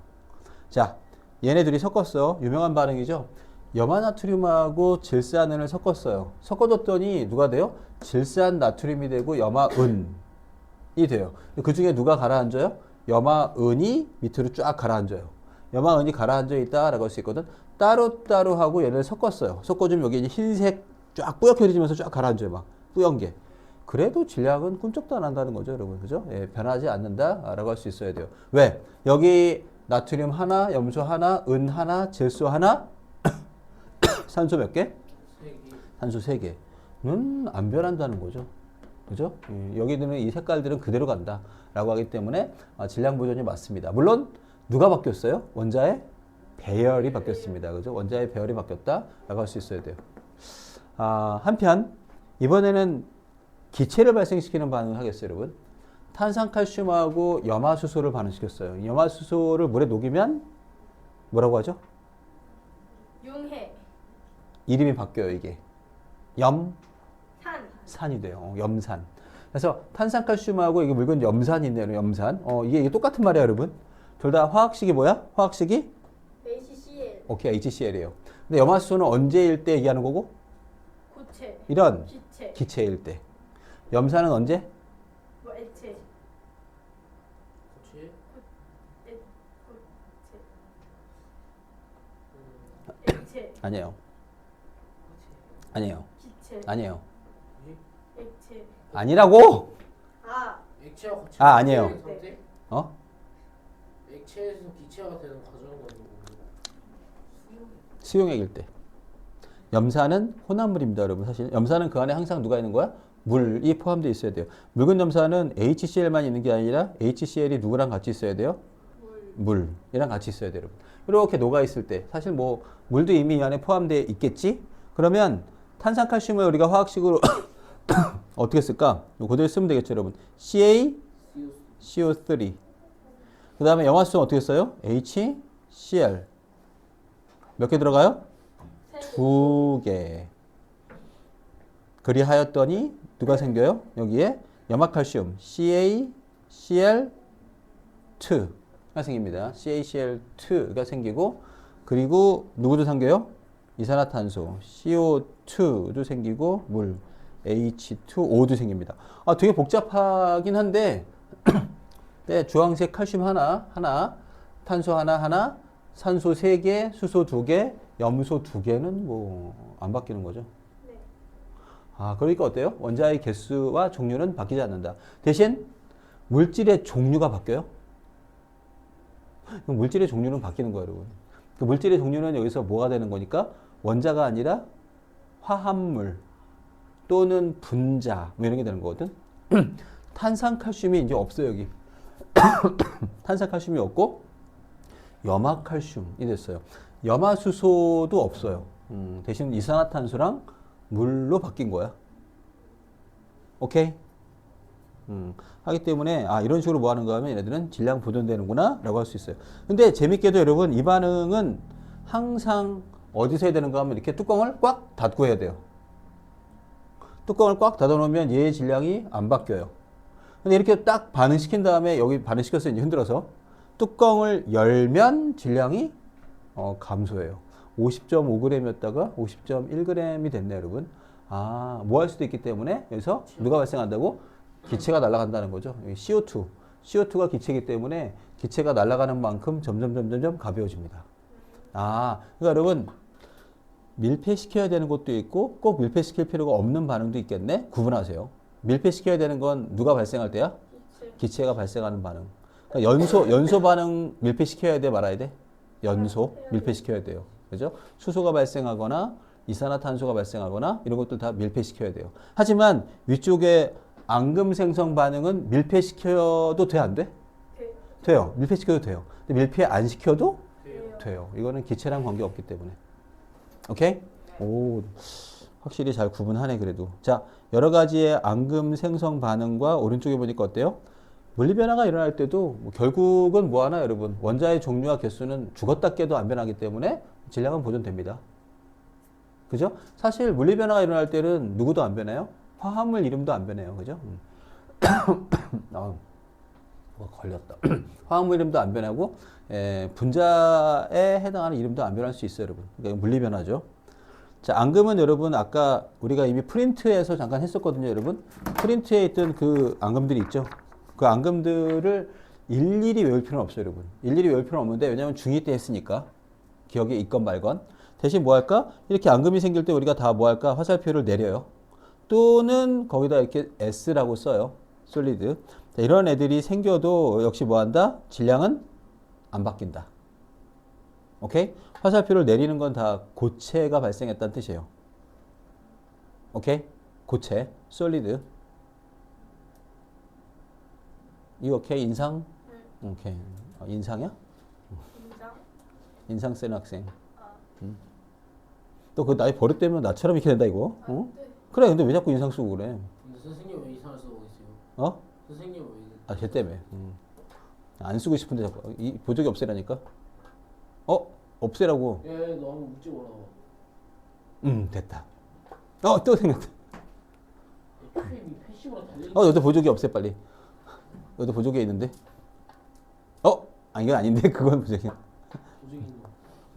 자, 얘네 둘이 섞었어. 유명한 반응이죠. 염화나트륨하고 질산은을 섞었어요. 섞어줬더니 누가 돼요? 질산 나트륨이 되고 염화은이 돼요. 그 중에 누가 가라앉아요? 염화은이 밑으로 쫙 가라앉아요. 염화은이 가라앉아 있다라고 할 수 있거든. 따로따로 하고 얘를 섞었어요. 섞어주면 여기 이제 흰색 쫙 뿌옇게 흐려지면서 쫙 가라앉아요. 막 뿌연 게. 그래도 질량은 꿈쩍도 안 한다는 거죠, 여러분. 그죠? 예, 변하지 않는다라고 할 수 있어야 돼요. 왜? 여기 나트륨 하나, 염소 하나, 은 하나, 질소 하나, 산소 몇 개? 3개. 산소 3개는 안 변한다는 거죠. 그죠? 여기 있는 이 색깔들은 그대로 간다. 라고 하기 때문에 질량 보존이 맞습니다. 물론 누가 바뀌었어요? 원자의 배열이 바뀌었습니다. 그죠? 원자의 배열이 바뀌었다. 라고 할 수 있어야 돼요. 한편 이번에는 기체를 발생시키는 반응을 하겠어요, 여러분. 탄산칼슘하고 염화수소를 반응시켰어요. 염화수소를 물에 녹이면 뭐라고 하죠? 융해. 이름이 바뀌어요, 이게. 산이 돼요. 염산. 그래서 탄산칼슘하고 이게 묽은 염산이 있네요. 염산. 이게 똑같은 말이에요, 여러분. 둘 다 화학식이 뭐야? 화학식이? HCl. 오케이, HCl이에요. 근데 염화수소는 언제일 때 얘기하는 거고? 고체. 이런 기체. 기체일 때. 염산은 언제? 뭐 액체. 고체? 고체. 액체. 아니에요. 아니에요. 기체. 아니에요. 액체. 아니라고! 액체와 고체. 아니에요. 상태? 어? 액체에서 기체가 되는 과정은 아니고 수용액일 때. 염산은 혼합물입니다, 여러분. 사실 염산은 그 안에 항상 누가 있는 거야? 물이 포함되어 있어야 돼요. 묽은 염산은 HCl만 있는 게 아니라 HCl이 누구랑 같이 있어야 돼요? 물이랑 같이 있어야 돼요, 여러분. 이렇게 녹아 있을 때 사실 뭐 물도 이미 이 안에 포함되어 있겠지? 그러면 탄산칼슘을 우리가 화학식으로 어떻게 쓸까? 그대로 쓰면 되겠죠, 여러분. CaCO3. 그 다음에 염화수소는 어떻게 써요? HCl. 몇 개 들어가요? 2개. 그리하였더니 누가 생겨요? 여기에 염화칼슘 CaCl2가 생깁니다. CaCl2가 생기고 그리고 누구도 생겨요? 이산화탄소 CO2도 생기고 물 H2O도 생깁니다. 되게 복잡하긴 한데 네, 주황색 칼슘 하나, 탄소 하나, 산소 3개, 수소 2개, 염소 2개는 뭐 안 바뀌는 거죠. 네. 그러니까 어때요? 원자의 개수와 종류는 바뀌지 않는다. 대신 물질의 종류가 바뀌어요? 그럼 물질의 종류는 바뀌는 거예요, 여러분. 그 물질의 종류는 여기서 뭐가 되는 거니까 원자가 아니라 화합물 또는 분자 뭐 이런 게 되는 거거든. 탄산칼슘이 이제 없어요, 여기. 탄산칼슘이 없고 염화칼슘이 됐어요. 염화수소도 없어요. 대신 이산화탄소랑 물로 바뀐 거야. 오케이? 하기 때문에 이런 식으로 뭐 하는가 하면 얘네들은 질량 보존되는구나 라고 할 수 있어요. 근데 재밌게도 여러분 이 반응은 항상 어디서 해야 되는가 하면 이렇게 뚜껑을 꽉 닫고 해야 돼요. 뚜껑을 꽉 닫아 놓으면 얘의 질량이 안 바뀌어요. 근데 이렇게 딱 반응시킨 다음에 여기 반응시켰어요. 이제 흔들어서. 뚜껑을 열면 질량이 감소해요. 50.5g이었다가 50.1g이 됐네요, 여러분. 아, 뭐 할 수도 있기 때문에 여기서 누가 발생한다고? 기체가 날아간다는 거죠. 여기 CO2. CO2가 기체이기 때문에 기체가 날아가는 만큼 점점 가벼워집니다. 아, 그러니까 여러분 밀폐시켜야 되는 것도 있고 꼭 밀폐시킬 필요가 없는 반응도 있겠네. 구분하세요. 밀폐시켜야 되는 건 누가 발생할 때야? 기체. 기체가 발생하는 반응. 그러니까 연소 반응 밀폐시켜야 돼, 말아야 돼? 연소 밀폐시켜야 돼요. 그죠? 수소가 발생하거나 이산화탄소가 발생하거나 이런 것도 다 밀폐시켜야 돼요. 하지만 위쪽에 앙금 생성 반응은 밀폐시켜도 돼, 안 돼? 대. 돼요. 밀폐시켜도 돼요. 근데 밀폐 안 시켜도 돼요. 돼요. 이거는 기체랑 관계없기 때문에. 오케이? 오, 확실히 잘 구분하네, 그래도. 자, 여러 가지의 앙금 생성 반응과 오른쪽에 보니까 어때요? 물리 변화가 일어날 때도 결국은 뭐 하나, 여러분? 원자의 종류와 개수는 죽었다 깨도 안 변하기 때문에 질량은 보존됩니다. 그죠? 사실 물리 변화가 일어날 때는 누구도 안 변해요? 화합물 이름도 안 변해요. 그죠? 뭐가 걸렸다. 화합물 이름도 안 변하고 분자에 해당하는 이름도 안 변할 수 있어요, 여러분. 그러니까 물리 변화죠. 자, 앙금은 여러분 아까 우리가 이미 프린트에서 잠깐 했었거든요, 여러분. 프린트에 있던 그 앙금들이 있죠. 그 앙금들을 일일이 외울 필요는 없어요, 여러분. 일일이 외울 필요는 없는데 왜냐하면 중2 때 했으니까 기억에 있건 말건. 대신 뭐 할까? 이렇게 앙금이 생길 때 우리가 다 뭐 할까? 화살표를 내려요. 또는 거기다 이렇게 S라고 써요. 솔리드. 자, 이런 애들이 생겨도 역시 뭐 한다? 질량은 안 바뀐다. 오케이? 화살표를 내리는 건 다 고체가 발생했다는 뜻이에요. 오케이? 고체, 솔리드. 이거 오케이? 인상? 네. 오케이. 인상이야? 인장. 인상 센 학생. 아. 또 그 나이 버릇되면 나처럼 이렇게 된다 이거? 어? 네. 그래, 근데 왜 자꾸 인상 쓰고 그래? 근데 선생님 왜 이상을 쓰고 계세요? 어? 선생님 왜? 아, 걔 때문에. 안 쓰고 싶은데 자꾸 보조개 없애라니까? 없애라고. 예, 너 한번 묻지 마라. 됐다. 또 생겼다. 이 패시브로 달리는. 너도 보조개 없애 빨리. 너도 보조개 있는데? 이건 아닌데 그건 보조개. 보직이 있는.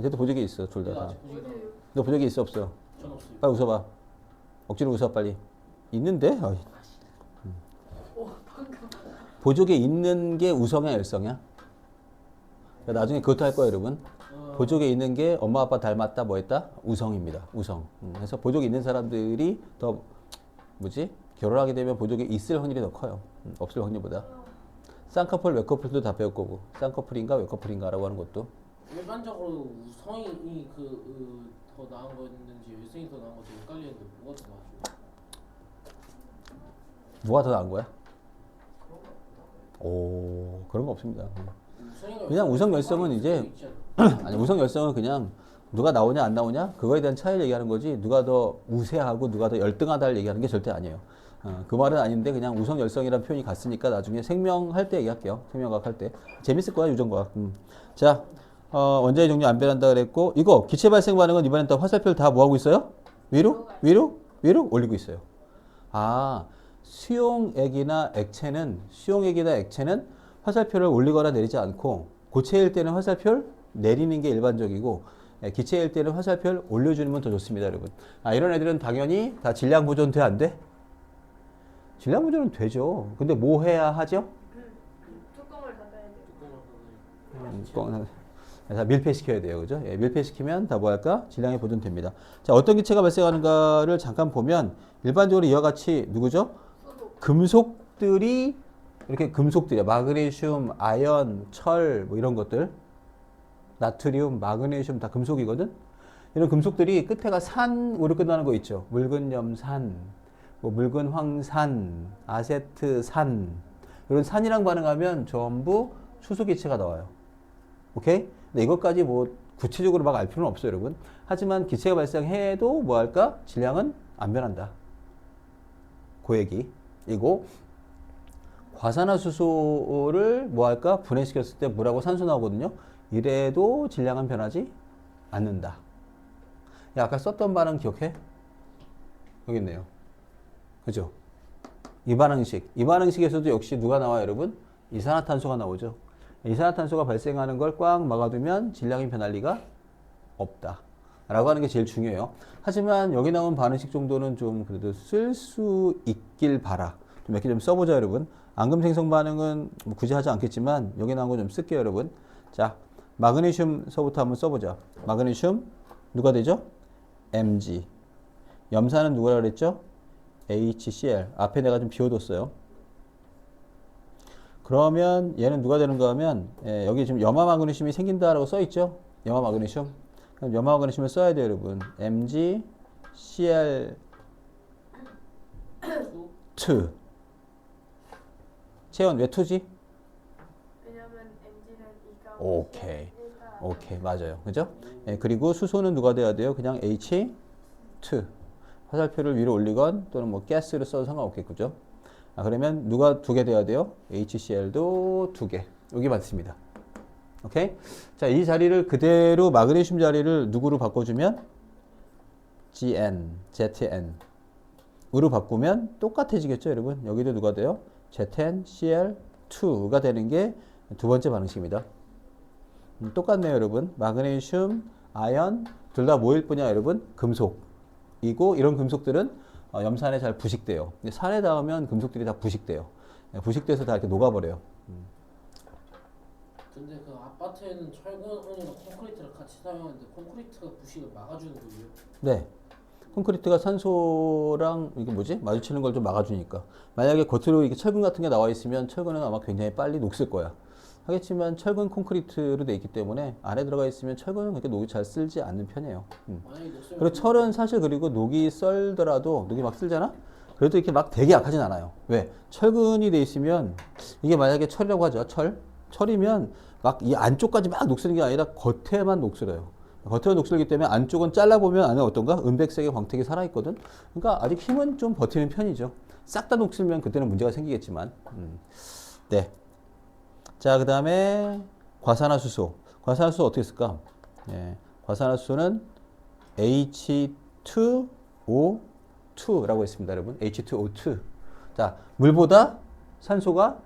쟤도 보조개 있어, 둘 내가 다. 아직 보직이 어디요? 너 보조개 있어, 없어? 전 없어요. 빨리 웃어봐. 억지로 웃어 빨리. 있는데? 방금. 보조개 있는 게 우성이야, 열성이야? 나중에 그것도 할 거야, 여러분. 보조개 있는 게 엄마 아빠 닮았다 뭐 했다? 우성입니다. 우성. 그래서 보조개 있는 사람들이 더 뭐지? 결혼하게 되면 보조개 있을 확률이 더 커요. 없을 확률보다. 쌍꺼풀, 외꺼풀도 다 배울 거고. 쌍꺼풀인가 외꺼풀인가라고 하는 것도. 일반적으로 성이 더 나은 거였는지 열성이 더 나은 건지 헷갈리는데 뭐가 더 나아요? 뭐가 더 나은 거야? 오, 그런 거 없습니다. 그냥 우성 열성은 이제 아니 우성 열성은 그냥 누가 나오냐 안 나오냐 그거에 대한 차이를 얘기하는 거지 누가 더 우세하고 누가 더 열등하다를 얘기하는 게 절대 아니에요. 그 말은 아닌데 그냥 우성 열성이라는 표현이 갔으니까 나중에 생명할 때 얘기할게요. 생명과학 할 때 재밌을 거야 유전과학. 자, 원자의 종류 안 변한다 그랬고 이거 기체 발생 반응은 이번엔 또 화살표를 다 뭐 하고 있어요? 위로 올리고 있어요. 수용액이나 액체는 화살표를 올리거나 내리지 않고 고체일 때는 화살표를 내리는 게 일반적이고 기체일 때는 화살표를 올려주면 더 좋습니다, 여러분. 이런 애들은 당연히 다 질량 보존 돼, 안 돼? 질량 보존은 되죠. 근데 뭐 해야 하죠? 뚜껑을 닫아야 돼요. 다 밀폐시켜야 돼요, 그죠? 밀폐시키면 다 뭐 할까? 질량이 보존됩니다. 자, 어떤 기체가 발생하는가를 잠깐 보면 일반적으로 이와 같이 누구죠? 금속들이 이렇게 금속들이야. 마그네슘, 아연, 철, 뭐 이런 것들. 나트륨, 마그네슘 다 금속이거든. 이런 금속들이 끝에가 산으로 끝나는 거 있죠. 묽은염산, 뭐 묽은황산, 아세트산. 이런 산이랑 반응하면 전부 수소기체가 나와요. 오케이? 근데 이것까지 뭐 구체적으로 막 알 필요는 없어요, 여러분. 하지만 기체가 발생해도 뭐 할까? 질량은 안 변한다. 고액이. 이고 과산화수소를 뭐 할까? 분해시켰을 때 물하고 산소 나오거든요. 이래도 질량은 변하지 않는다. 야, 아까 썼던 반응 기억해? 여기 있네요. 그죠? 이 반응식에서도 역시 누가 나와요, 여러분? 이산화탄소가 나오죠. 이산화탄소가 발생하는 걸 꽉 막아두면 질량이 변할 리가 없다. 라고 하는 게 제일 중요해요. 하지만 여기 나온 반응식 정도는 좀 그래도 쓸 수 있길 바라. 몇 개 좀 써보자, 여러분. 앙금 생성 반응은 뭐 굳이 하지 않겠지만 여기 나온 거 좀 쓸게요, 여러분. 자, 마그네슘서부터 한번 써보자. 마그네슘 누가 되죠? Mg. 염산은 누구라 그랬죠? HCl. 앞에 내가 좀 비워뒀어요. 그러면 얘는 누가 되는가 하면 여기 지금 염화 마그네슘이 생긴다라고 써있죠? 염화 마그네슘. 그럼 염화 마그네슘을 써야 돼요, 여러분. MgCl2. 채연 왜 2지? 왜냐면 MG는 이가 오케이. 오케이, 맞아요. 그죠? 그리고 수소는 누가 돼야 돼요? 그냥 H2. 화살표를 위로 올리건 또는 뭐 가스를 써도 상관없겠죠? 그러면 누가 2개 돼야 돼요? HCl도 2개. 여기 맞습니다. 오케이? 자, 이 자리를 그대로 마그네슘 자리를 누구로 바꿔주면 Gn, Zn으로 바꾸면 똑같아지겠죠, 여러분? 여기도 누가 돼요? ZnCl2가 되는 게 두 번째 반응식입니다. 똑같네요, 여러분. 마그네슘, 아연 둘 다 뭐일 뿐이야, 여러분? 금속이고 이런 금속들은 염산에 잘 부식돼요. 근데 산에 닿으면 금속들이 다 부식돼요. 부식돼서 다 이렇게 녹아버려요. 근데 그 아파트에는 철근이랑 콘크리트를 같이 사용하는데 콘크리트가 부식을 막아주는 거예요? 네. 콘크리트가 산소랑 이게 뭐지? 마주치는 걸 좀 막아주니까. 만약에 겉으로 이게 철근 같은 게 나와 있으면 철근은 아마 굉장히 빨리 녹슬 거야. 하겠지만 철근 콘크리트로 돼 있기 때문에 안에 들어가 있으면 철근은 그렇게 녹이 잘 쓸지 않는 편이에요. 그리고 철은 사실 그리고 녹이 썰더라도 녹이 막 쓸잖아? 그래도 이렇게 막 되게 약하진 않아요. 왜? 철근이 돼 있으면 이게 만약에 철이라고 하죠. 철이면 막 이 안쪽까지 막 녹슬는 게 아니라 겉에만 녹슬어요. 겉에만 녹슬기 때문에 안쪽은 잘라보면 안에 어떤가? 은백색의 광택이 살아있거든? 그러니까 아직 힘은 좀 버티는 편이죠. 싹 다 녹슬면 그때는 문제가 생기겠지만. 네. 자, 그 다음에 과산화수소. 과산화수소 어떻게 쓸까? 예, 과산화수소는 H2O2라고 했습니다, 여러분. H2O2. 자, 물보다 산소가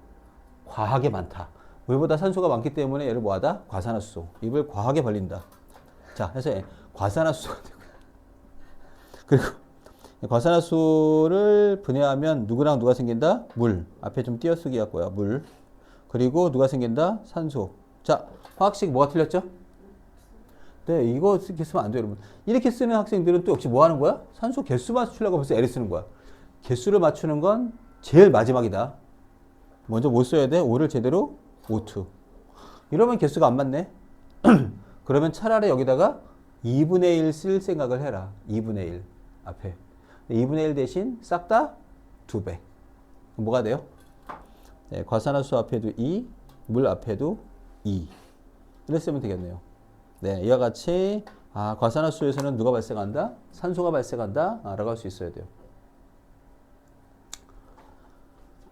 과하게 많다. 물보다 산소가 많기 때문에 얘를 뭐하다? 과산화수소. 입을 과하게 벌린다. 자, 해서 과산화수소가 되고요. 그리고 과산화수소를 분해하면 누구랑 누가 생긴다? 물. 앞에 좀 띄어쓰기 할거야. 물. 그리고 누가 생긴다? 산소. 자, 화학식 뭐가 틀렸죠? 네, 이거 이렇게 쓰면 안 돼요, 여러분. 이렇게 쓰는 학생들은 또 역시 뭐 하는 거야? 산소 개수 맞추려고 벌써 애를 쓰는 거야. 개수를 맞추는 건 제일 마지막이다. 먼저 뭐 써야 돼? 5를 제대로 O2. 이러면 개수가 안 맞네. 그러면 차라리 여기다가 2분의 1 쓸 생각을 해라. 2분의 1 앞에. 2분의 1 대신 싹 다 2배. 뭐가 돼요? 네, 과산화수소 앞에도 2, 물 앞에도 2. 이렇게 쓰면 되겠네요. 네, 이와 같이 과산화수소에서는 누가 발생한다? 산소가 발생한다? 라고 할 수 있어야 돼요.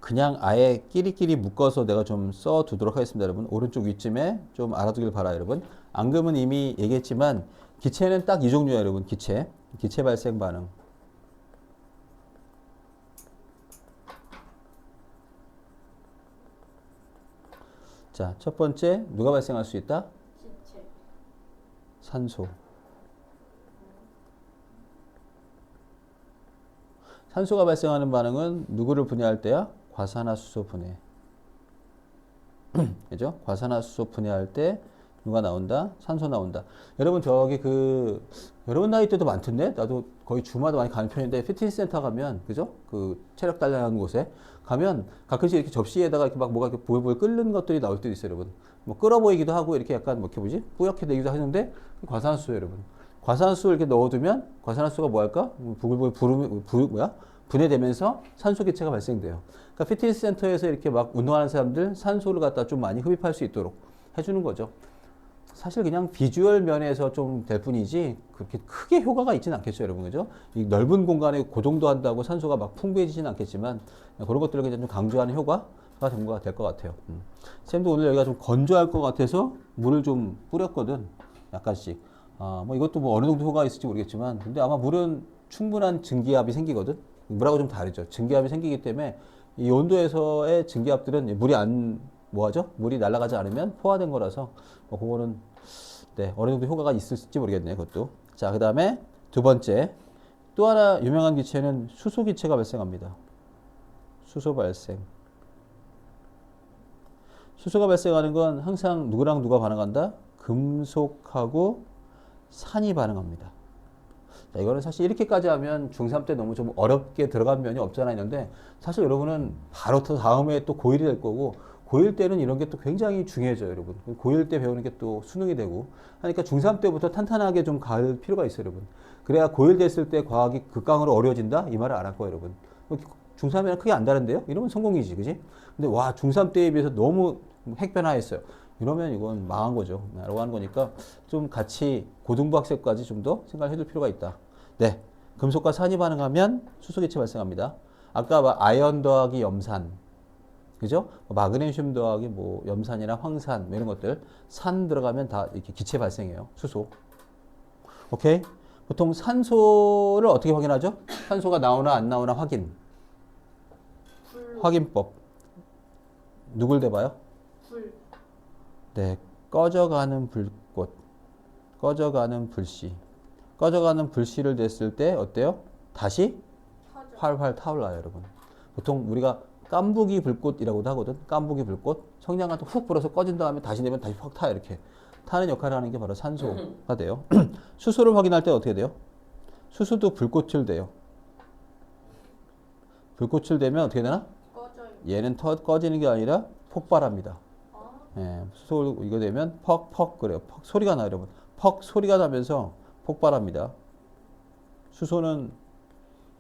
그냥 아예 끼리끼리 묶어서 내가 좀 써두도록 하겠습니다, 여러분. 오른쪽 위쯤에 좀 알아두길 바라요, 여러분. 앙금은 이미 얘기했지만 기체는 딱 이 종류예요, 여러분. 기체 발생 반응. 자, 첫 번째 누가 발생할 수 있다? 기체. 산소. 산소가 발생하는 반응은 누구를 분해할 때야? 과산화수소 분해. 그죠? 과산화수소 분해할 때 누가 나온다? 산소 나온다. 여러분 저기 여러분 나이 때도 많던데? 나도 거의 주마다 많이 가는 편인데 피트니스 센터 가면 그죠? 그 체력 단련하는 곳에 가면 가끔씩 이렇게 접시에다가 이렇게 막 뭐가 이렇게 보글보글 끓는 것들이 나올 때도 있어요, 여러분. 뭐 끓어 보이기도 하고 이렇게 약간 뭐 이렇게 뭐지? 뿌옇게 되기도 하는데 과산화수소 여러분. 과산화수소 이렇게 넣어두면 과산화수소가 뭐 할까? 보글보글 분해되면서 산소 기체가 발생돼요. 그러니까 피트니스 센터에서 이렇게 막 운동하는 사람들 산소를 갖다 좀 많이 흡입할 수 있도록 해주는 거죠. 사실 그냥 비주얼 면에서 좀 될 뿐이지 그렇게 크게 효과가 있지는 않겠죠, 여러분. 그죠? 이 넓은 공간에 그 정도 한다고 산소가 막 풍부해지지는 않겠지만 그런 것들을 그냥 좀 강조하는 효과가 될 것 같아요. 쌤도 오늘 여기가 좀 건조할 것 같아서 물을 좀 뿌렸거든. 약간씩. 뭐 이것도 뭐 어느 정도 효과가 있을지 모르겠지만 근데 아마 물은 충분한 증기압이 생기거든. 물하고 좀 다르죠. 증기압이 생기기 때문에 이 온도에서의 증기압들은 물이 안 뭐하죠? 물이 날아가지 않으면 포화된 거라서 뭐 그거는 네, 어느 정도 효과가 있을지 모르겠네요. 그것도. 자, 그 다음에 두 번째 또 하나 유명한 기체는 수소 기체가 발생합니다. 수소 발생. 수소가 발생하는 건 항상 누구랑 누가 반응한다? 금속하고 산이 반응합니다. 자, 이거는 사실 이렇게까지 하면 중3 때 너무 좀 어렵게 들어간 면이 없잖아 있는데 사실 여러분은 바로 또 다음에 또 고1이 될 거고 고1 때는 이런 게 또 굉장히 중요해져요, 여러분. 고1 때 배우는 게 또 수능이 되고 하니까 중3 때부터 탄탄하게 좀 갈 필요가 있어요, 여러분. 그래야 고1 됐을 때 과학이 극강으로 어려워진다? 이 말을 안 할 거예요, 여러분. 중3이랑 크게 안 다른데요? 이러면 성공이지, 그지? 근데 와, 중3 때에 비해서 너무 핵변화했어요. 이러면 이건 망한 거죠. 라고 하는 거니까 좀 같이 고등부 학생까지 좀 더 생각을 해둘 필요가 있다. 네. 금속과 산이 반응하면 수소기체 발생합니다. 아까 아연 더하기 염산. 그죠? 마그네슘 더하기 뭐 염산이나 황산 뭐 이런 것들. 산 들어가면 다 이렇게 기체 발생해요. 수소. 오케이? 보통 산소를 어떻게 확인하죠? 산소가 나오나 안 나오나 확인. 불. 확인법. 누굴 대봐요? 불. 네, 꺼져가는 불꽃, 꺼져가는 불씨, 꺼져가는 불씨를 댔을 때 어때요? 다시 터져. 활활 타올라요, 여러분. 보통 우리가 깐부기 불꽃이라고도 하거든. 깐부기 불꽃. 성냥한테 훅 불어서 꺼진 다음에 다시 내면 다시 확 타요, 이렇게. 타는 역할을 하는 게 바로 산소가 돼요. 수소를 확인할 때 어떻게 돼요? 수소도 불꽃을 대요. 불꽃을 대면 어떻게 되나? 꺼져요. 얘는 꺼지는 게 아니라 폭발합니다. 아. 예, 수소 이거 되면 퍽퍽 그래요. 퍽 소리가 나요, 여러분. 퍽 소리가 나면서 폭발합니다. 수소는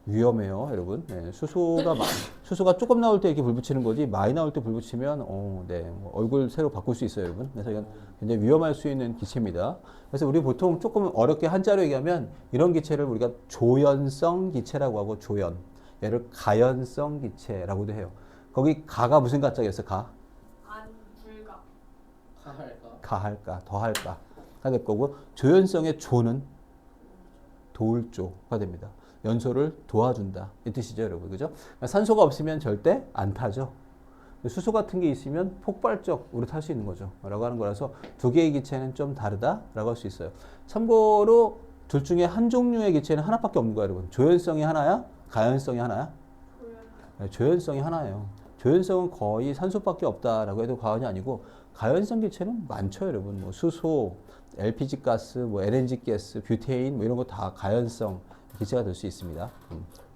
위험해요, 여러분. 예, 수소가 조금 나올 때 이렇게 불 붙이는 거지 많이 나올 때 불 붙이면 네, 뭐 얼굴 새로 바꿀 수 있어요, 여러분. 그래서 이건 굉장히 위험할 수 있는 기체입니다. 그래서 우리 보통 조금 어렵게 한자로 얘기하면 이런 기체를 우리가 조연성 기체라고 하고 조연. 얘를 가연성 기체라고도 해요. 거기 가가 무슨 가짝이었어? 가? 안 불가. 가할까? 가할까, 더할까 가 될 거고 조연성의 조는 도울조가 됩니다. 연소를 도와준다 이 뜻이죠, 여러분. 그죠? 산소가 없으면 절대 안 타죠. 수소 같은 게 있으면 폭발적으로 탈 수 있는 거죠. 라고 하는 거라서 두 개의 기체는 좀 다르다라고 할 수 있어요. 참고로 둘 중에 한 종류의 기체는 하나밖에 없는 거예요, 여러분. 조연성이 하나야? 가연성이 하나야? 조연. 네, 조연성이 하나예요. 조연성은 거의 산소밖에 없다라고 해도 과언이 아니고 가연성 기체는 많죠, 여러분. 뭐 수소, LPG 가스, 뭐 LNG 가스, 뷰테인 뭐 이런 거 다 가연성 기체가 될 수 있습니다.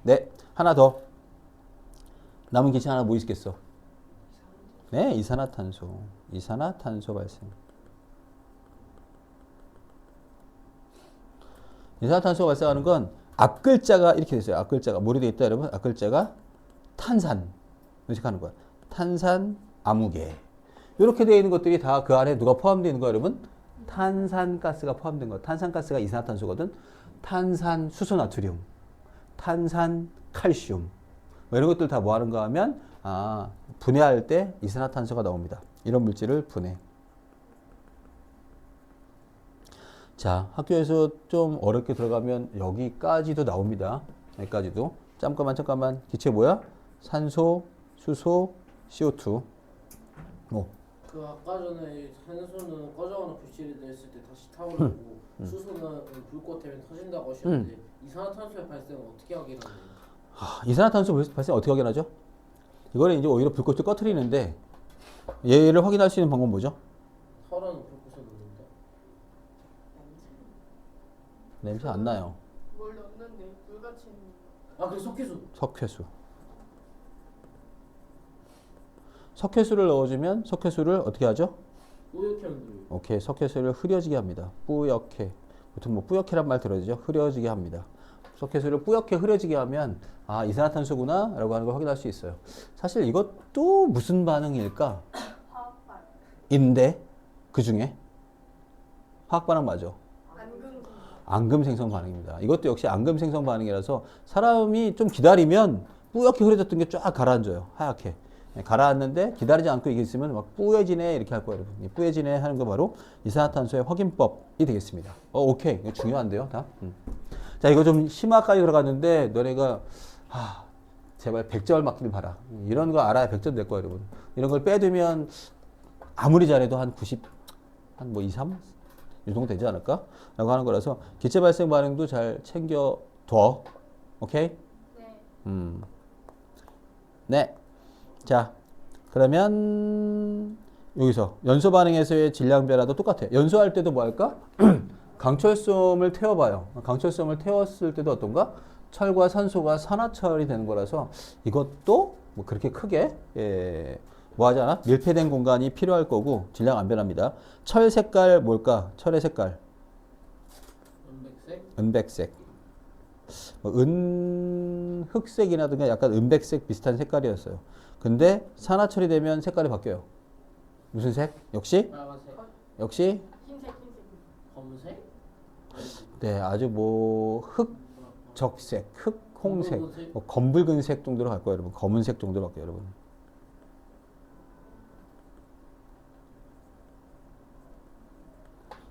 네, 하나 더. 남은 기체 하나 뭐 있겠어? 네, 이산화탄소. 이산화탄소 발생. 이산화탄소가 발생하는 건 앞글자가 이렇게 됐어요. 앞글자가 뭐로 되어 있다, 여러분? 앞글자가 탄산. 의식하는 거야. 탄산, 아무개. 이렇게 되어 있는 것들이 다 그 안에 누가 포함되어 있는 거야, 여러분? 탄산가스가 포함된 거야. 탄산가스가 이산화탄소거든. 탄산, 수소, 나트륨. 탄산, 칼슘. 뭐 이런 것들 다 뭐 하는가 하면, 분해할 때 이산화탄소가 나옵니다. 이런 물질을 분해. 자, 학교에서 좀 어렵게 들어가면 여기까지도 나옵니다. 여기까지도. 잠깐만. 기체 뭐야? 산소, 수소, CO2. 그 아까 전에 산소는 꺼져가는 불씨를 냈을 때 다시 타오르고 수소는 불꽃 때문에 터진다고 하셨는데 이산화탄소의 발생은 어떻게 확인하나요? 이산화탄소 발생 어떻게 확인하죠? 이거는 이제 오히려 불꽃을 꺼트리는데 얘를 확인할 수 있는 방법은 뭐죠? 털은 불꽃을 넣는다. 냄새 안 나요. 뭘 넣는데 물같이 있는 거. 그 석회수. 석회수. 석회수를 넣어주면 석회수를 어떻게 하죠? 뿌옇게 만들어요. 오케이, 석회수를 흐려지게 합니다. 뿌옇게. 보통 뭐 뿌옇게란 말 들어야죠. 흐려지게 합니다. 석회수를 뿌옇게 흐려지게 하면 이산화탄소구나 라고 하는 걸 확인할 수 있어요. 사실 이것도 무슨 반응일까? 화학발. 인데 그 중에 화학 반응 맞아. 안금. 앙금 생성 반응입니다. 이것도 역시 앙금 생성 반응이라서 사람이 좀 기다리면 뿌옇게 흐려졌던 게 쫙 가라앉아요. 하얗게. 가라앉는데 기다리지 않고 이게 있으면 막 뿌얘지네 이렇게 할 거예요, 여러분. 뿌얘지네 하는 거 바로 이산화탄소의 확인법이 되겠습니다. 오케이. 이거 중요한데요, 다. 자, 이거 좀 심화까지 들어갔는데 너네가 제발 100점 맞기를 바라. 이런 거 알아야 100점 될 거예요, 여러분. 이런 걸 빼두면 아무리 잘해도 한 90, 한 뭐 2, 3? 이 정도 되지 않을까? 라고 하는 거라서 기체 발생 반응도 잘 챙겨둬. 오케이? 네. 네. 자, 그러면 여기서 연소 반응에서의 질량 변화도 똑같아요. 연소할 때도 뭐 할까? 강철솜을 태워봐요. 강철솜을 태웠을 때도 어떤가? 철과 산소가 산화철이 되는 거라서 이것도 뭐 그렇게 크게 뭐 하잖아? 밀폐된 공간이 필요할 거고 질량 안 변합니다. 철 색깔 뭘까? 철의 색깔. 은백색? 은백색. 은흑색이라든가 약간 은백색 비슷한 색깔이었어요. 근데 산화철이 되면 색깔이 바뀌어요. 무슨 색? 역시? 빨간색? 역시? 흰색. 검은색? 네, 아주 뭐 흑적색, 흑홍색, 검붉은색? 뭐 검붉은색 정도로 갈 거예요, 여러분. 검은색 정도로 갈게요, 여러분.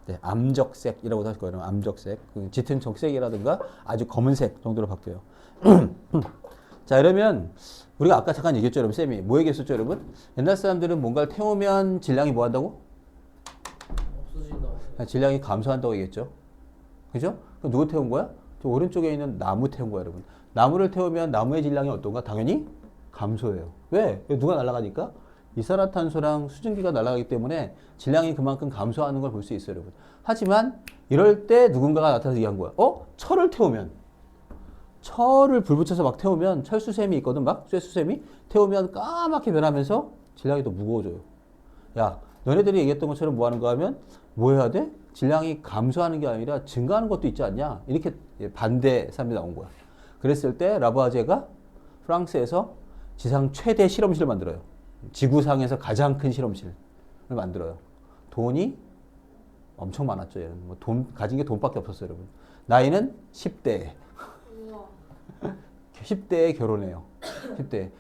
네, 암적색이라고도 할 거예요, 여러분. 암적색. 짙은 적색이라든가 아주 검은색 정도로 바뀌어요. 자, 이러면 우리가 아까 잠깐 얘기했죠, 여러분. 쌤이 뭐 얘기했었죠, 여러분? 옛날 사람들은 뭔가를 태우면 질량이 뭐 한다고? 없어진다고. 질량이 감소한다고 얘기했죠. 그죠? 그럼 누구 태운 거야? 저 오른쪽에 있는 나무 태운 거야, 여러분. 나무를 태우면 나무의 질량이 어떤가? 당연히 감소해요. 왜? 누가 날아가니까? 이산화탄소랑 수증기가 날아가기 때문에 질량이 그만큼 감소하는 걸 볼 수 있어요, 여러분. 하지만 이럴 때 누군가가 나타나서 얘기한 거야. 철을 태우면. 철을 불 붙여서 막 태우면 철수샘이 있거든, 막 쇠수샘이 태우면 까맣게 변하면서 질량이 더 무거워져요. 야, 너네들이 얘기했던 것처럼 뭐 하는 거 하면 뭐 해야 돼? 질량이 감소하는 게 아니라 증가하는 것도 있지 않냐? 이렇게 반대 사람이 나온 거야. 그랬을 때 라부아제가 프랑스에서 지상 최대 실험실을 만들어요. 지구상에서 가장 큰 실험실을 만들어요. 돈이 엄청 많았죠. 얘는 뭐 가진 게 돈밖에 없었어요, 여러분. 나이는 10대에. 우와. 10대에 결혼해요.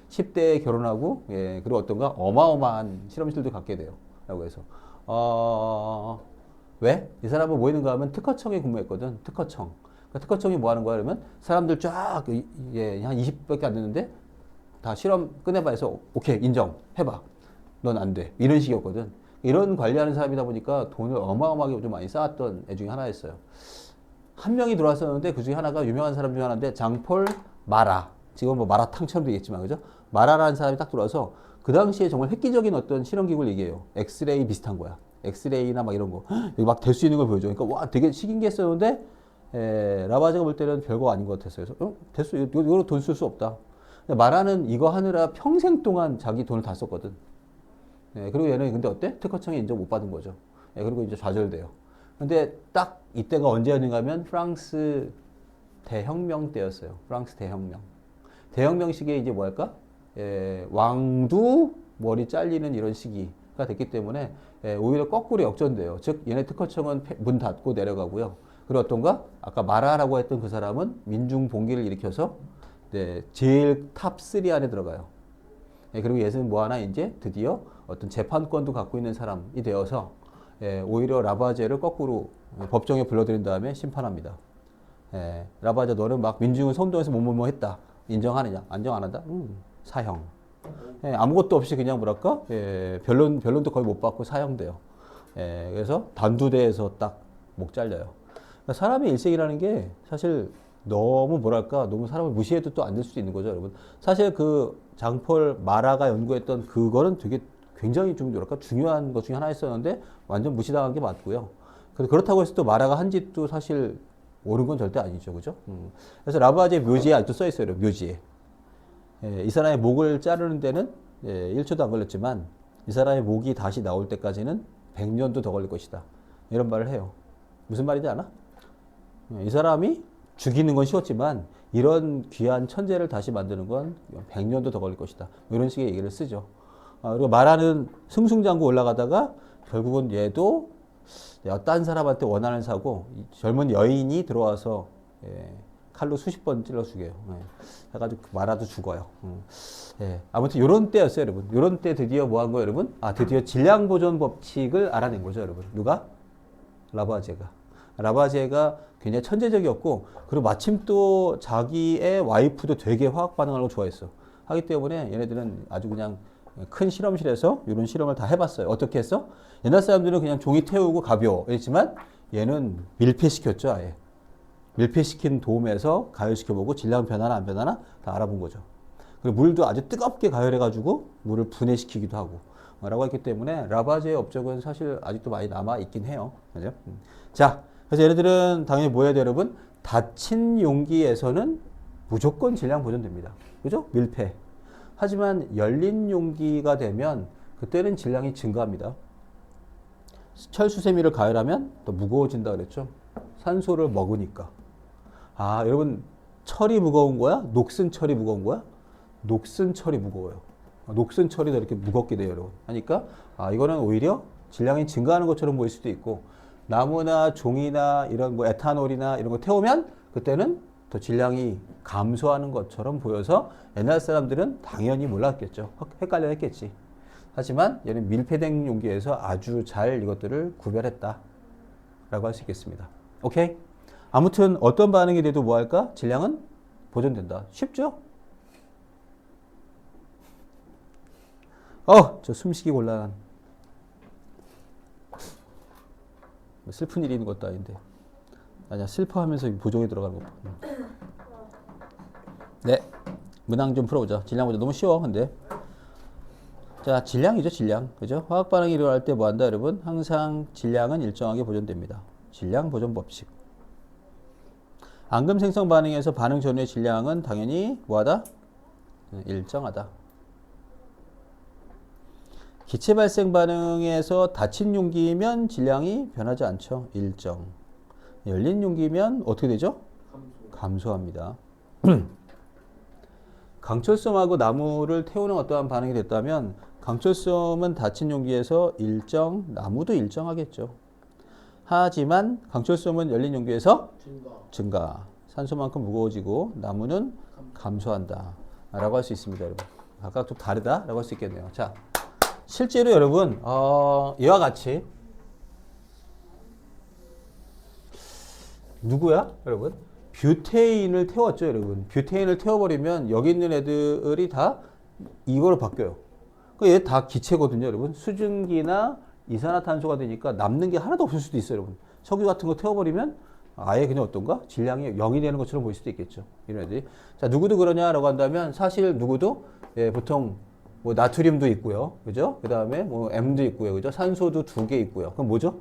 10대에 결혼하고, 예, 그리고 어떤가 어마어마한 실험실도 갖게 돼요. 라고 해서. 왜? 이 사람은 뭐 있는가 하면 특허청에 근무했거든. 특허청. 그러니까 특허청이 뭐 하는 거야? 그러면 사람들 쫙, 예, 한 20밖에 안 됐는데 다 실험 끝내봐 해서 오케이, 인정. 해봐. 넌 안 돼. 이런 식이었거든. 이런 관리하는 사람이다 보니까 돈을 어마어마하게 좀 많이 쌓았던 애 중에 하나였어요. 한 명이 들어왔었는데 그 중에 하나가 유명한 사람 중에 하나인데 장폴 마라. 지금 뭐 마라탕처럼 되겠지만, 그죠? 마라라는 사람이 딱 들어와서 그 당시에 정말 획기적인 어떤 실험기구를 얘기해요. 엑스레이 비슷한 거야. 엑스레이나 막 이런 거. 여기 막 될 수 있는 걸 보여줘. 그러니까 와, 되게 신기했었는데, 라바제가 볼 때는 별거 아닌 것 같았어요. 그래서, 됐어. 이거로 돈 쓸 수 없다. 마라는 이거 하느라 평생 동안 자기 돈을 다 썼거든. 예, 그리고 얘는 근데 어때? 특허청에 인정 못 받은 거죠. 예, 그리고 이제 좌절돼요. 근데 딱 이때가 언제였는가 하면 프랑스 대혁명 때였어요. 프랑스 대혁명. 대혁명 시기에 이제 뭐 할까? 예, 왕도 머리 잘리는 이런 시기가 됐기 때문에 예, 오히려 거꾸로 역전돼요. 즉, 얘네 특허청은 문 닫고 내려가고요. 그리고 어떤가? 아까 마라라고 했던 그 사람은 민중 봉기를 일으켜서 네, 제일 탑 3 안에 들어가요. 예, 그리고 얘는 뭐 하나 이제 드디어 어떤 재판권도 갖고 있는 사람이 되어서 예, 오히려 라바제를 거꾸로 법정에 불러들인 다음에 심판합니다. 예, 라바제 너는 막 민중을 선동해서 뭐뭐뭐 했다. 인정하느냐? 안정 안 한다? 사형. 예, 아무것도 없이 그냥 뭐랄까? 예, 변론도 거의 못 받고 사형돼요. 예, 그래서 단두대에서 딱 목 잘려요. 그러니까 사람의 일생이라는 게 사실 너무 뭐랄까? 너무 사람을 무시해도 또 안 될 수도 있는 거죠, 여러분. 사실 그 장폴 마라가 연구했던 그거는 되게 굉장히 좀 뭐랄까? 중요한 것 중에 하나였었는데 완전 무시당한 게 맞고요. 그렇다고 해서 또 마라가 한 짓도 사실 옳은 건 절대 아니죠, 그죠? 그래서 라바제 묘지에 아직도 써 있어요, 묘지에. 예, 이 사람의 목을 자르는 데는 예, 1초도 안 걸렸지만 이 사람의 목이 다시 나올 때까지는 100년도 더 걸릴 것이다. 이런 말을 해요. 무슨 말인지 아나? 이 사람이 죽이는 건 쉬웠지만 이런 귀한 천재를 다시 만드는 건 100년도 더 걸릴 것이다. 이런 식의 얘기를 쓰죠. 그리고 마라는 승승장구 올라가다가 결국은 얘도 딴 사람한테 원한을 사고 젊은 여인이 들어와서 예, 칼로 수십 번 찔러 죽여요. 예, 해가지고 마라도 죽어요. 예, 아무튼 요런 때였어요, 여러분. 요런 때 드디어 뭐 한 거예요, 여러분? 드디어 질량 보존 법칙을 알아낸 거죠, 여러분. 누가? 라바제가 굉장히 천재적이었고, 그리고 마침 또 자기의 와이프도 되게 화학 반응하는 걸 좋아했어. 하기 때문에 얘네들은 아주 그냥 큰 실험실에서 이런 실험을 다 해봤어요. 어떻게 했어? 옛날 사람들은 그냥 종이 태우고 가벼워. 했지만 얘는 밀폐시켰죠, 아예. 밀폐시킨 도움에서 가열시켜보고 질량 변하나 안 변하나 다 알아본 거죠. 그리고 물도 아주 뜨겁게 가열해가지고 물을 분해시키기도 하고. 라고 했기 때문에 라바제의 업적은 사실 아직도 많이 남아있긴 해요. 그죠? 자, 그래서 얘네들은 당연히 뭐 해야 돼요, 여러분? 닫힌 용기에서는 무조건 질량 보존됩니다. 그죠? 밀폐. 하지만 열린 용기가 되면 그때는 질량이 증가합니다. 철수세미를 가열하면 더 무거워진다 그랬죠? 산소를 먹으니까. 아, 여러분, 철이 무거운 거야? 녹슨 철이 무거운 거야? 녹슨 철이 무거워요. 녹슨 철이 더 이렇게 무겁게 돼요, 여러분. 하니까, 아, 이거는 오히려 질량이 증가하는 것처럼 보일 수도 있고, 나무나 종이나 이런 뭐 에탄올이나 이런 거 태우면 그때는 더 질량이 감소하는 것처럼 보여서 옛날 사람들은 당연히 몰랐겠죠. 헷갈려 했겠지. 하지만 얘는 밀폐된 용기에서 아주 잘 이것들을 구별했다 라고 할 수 있겠습니다. 오케이? 아무튼 어떤 반응이 돼도 뭐 할까? 질량은 보존된다. 쉽죠? 저 숨쉬기 곤란한. 슬픈 일이 있는 것도 아닌데. 아니야, 슬퍼하면서 보정에 들어가는 거. 네. 문항 좀 풀어보자. 질량 보자. 너무 쉬워, 근데. 자, 질량이죠, 질량. 그죠? 화학 반응이 일어날 때 뭐 한다, 여러분? 항상 질량은 일정하게 보존됩니다. 질량 보존 법칙. 앙금 생성 반응에서 반응 전후의 질량은 당연히 뭐하다? 일정하다. 기체 발생 반응에서 닫힌 용기면 질량이 변하지 않죠. 일정. 열린 용기면 어떻게 되죠? 감소합니다. 강철솜하고 나무를 태우는 어떠한 반응이 됐다면 강철솜은 닫힌 용기에서 일정, 나무도 일정하겠죠. 하지만 강철솜은 열린 용기에서 증가. 산소만큼 무거워지고 나무는 감소한다. 라고 할 수 있습니다, 여러분. 아까 좀 다르다? 라고 할 수 있겠네요. 자, 실제로 여러분, 이와 같이 누구야, 여러분? 뷰테인을 태웠죠, 여러분. 뷰테인을 태워버리면 여기 있는 애들이 다 이거로 바뀌어요. 얘 다 기체거든요, 여러분. 수증기나 이산화탄소가 되니까 남는 게 하나도 없을 수도 있어요, 여러분. 석유 같은 거 태워버리면 아예 그냥 어떤가? 질량이 0이 되는 것처럼 보일 수도 있겠죠. 이런 애들이. 자, 누구도 그러냐라고 한다면 사실 누구도 보통 뭐 나트륨도 있고요. 그죠? 그 다음에 뭐 M도 있고요. 그죠? 산소도 2개 있고요. 그럼 뭐죠?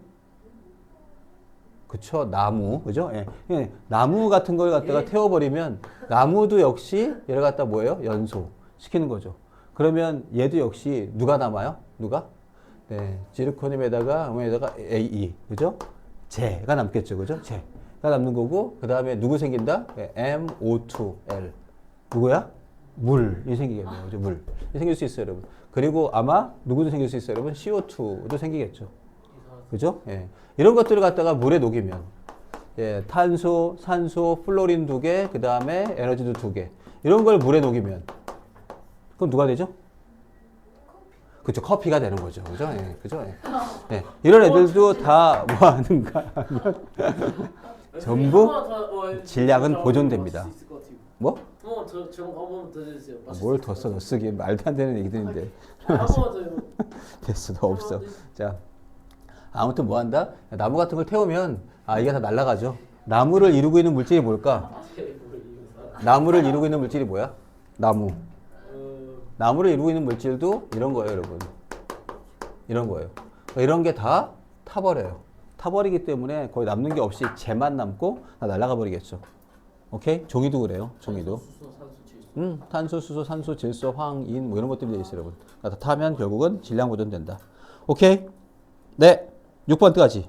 그쵸? 나무. 그죠? 예. 나무 같은 걸 갖다가 태워버리면 나무도 역시 얘를 갖다 뭐예요? 연소 시키는 거죠. 그러면 얘도 역시 누가 남아요? 누가? 네. 지르코늄에다가 아몬에다가 AE. 그죠? 재가 남겠죠. 그죠? 재가 남는 거고, 그 다음에 누구 생긴다? MO2L. 누구야? 물이 생기겠네요. 그죠? 물이 생길 수 있어요, 여러분. 그리고 아마 누구도 생길 수 있어요, 여러분. CO2도 생기겠죠. 그죠? 예. 이런 것들을 갖다가 물에 녹이면, 탄소, 산소, 플로린 2개, 그 다음에 에너지도 2개. 이런 걸 물에 녹이면, 그럼 누가 되죠? 그죠? 커피가 되는 거죠. 그죠? 예. 그죠? 예. 이런 애들도 다 뭐 하는가 하면, 전부 질량은 보존됩니다. 뭐? 저거 한번 더 해주세요. 뭘 더 써? 너 쓰기 말도 안 되는 얘기들인데. 한번 더요. 됐어, 너 없어. 자, 아무튼 뭐 한다? 나무 같은 걸 태우면 이게 다 날아가죠. 나무를 이루고 있는 물질이 뭘까? 나무를 이루고 있는 물질이 뭐야? 나무. 나무를 이루고 있는 물질도 이런 거예요, 여러분. 이런 거예요. 이런 게 다 타버려요. 타버리기 때문에 거의 남는 게 없이 재만 남고 다 날아가 버리겠죠. 오케이? 종이도 그래요. 종이도. 탄소, 수소, 산소, 질소, 황, 인 뭐 이런 것들이 돼 있어요, 여러분. 다 타면 결국은 질량 보존된다. 오케이? 네. 6번까지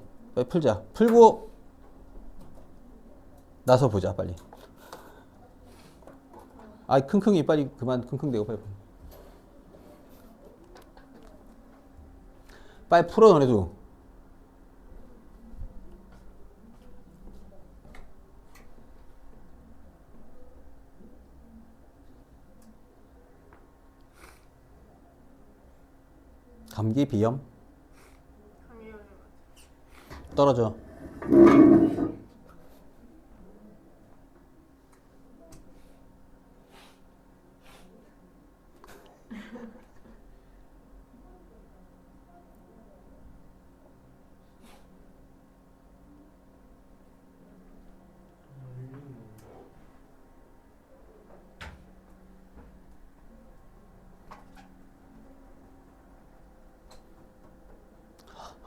풀자. 풀고 나서 보자, 빨리. 킁킁이 빨리 그만 킁킁대고 빨리. 빨리 풀어, 너네도. 감기, 비염? 떨어져.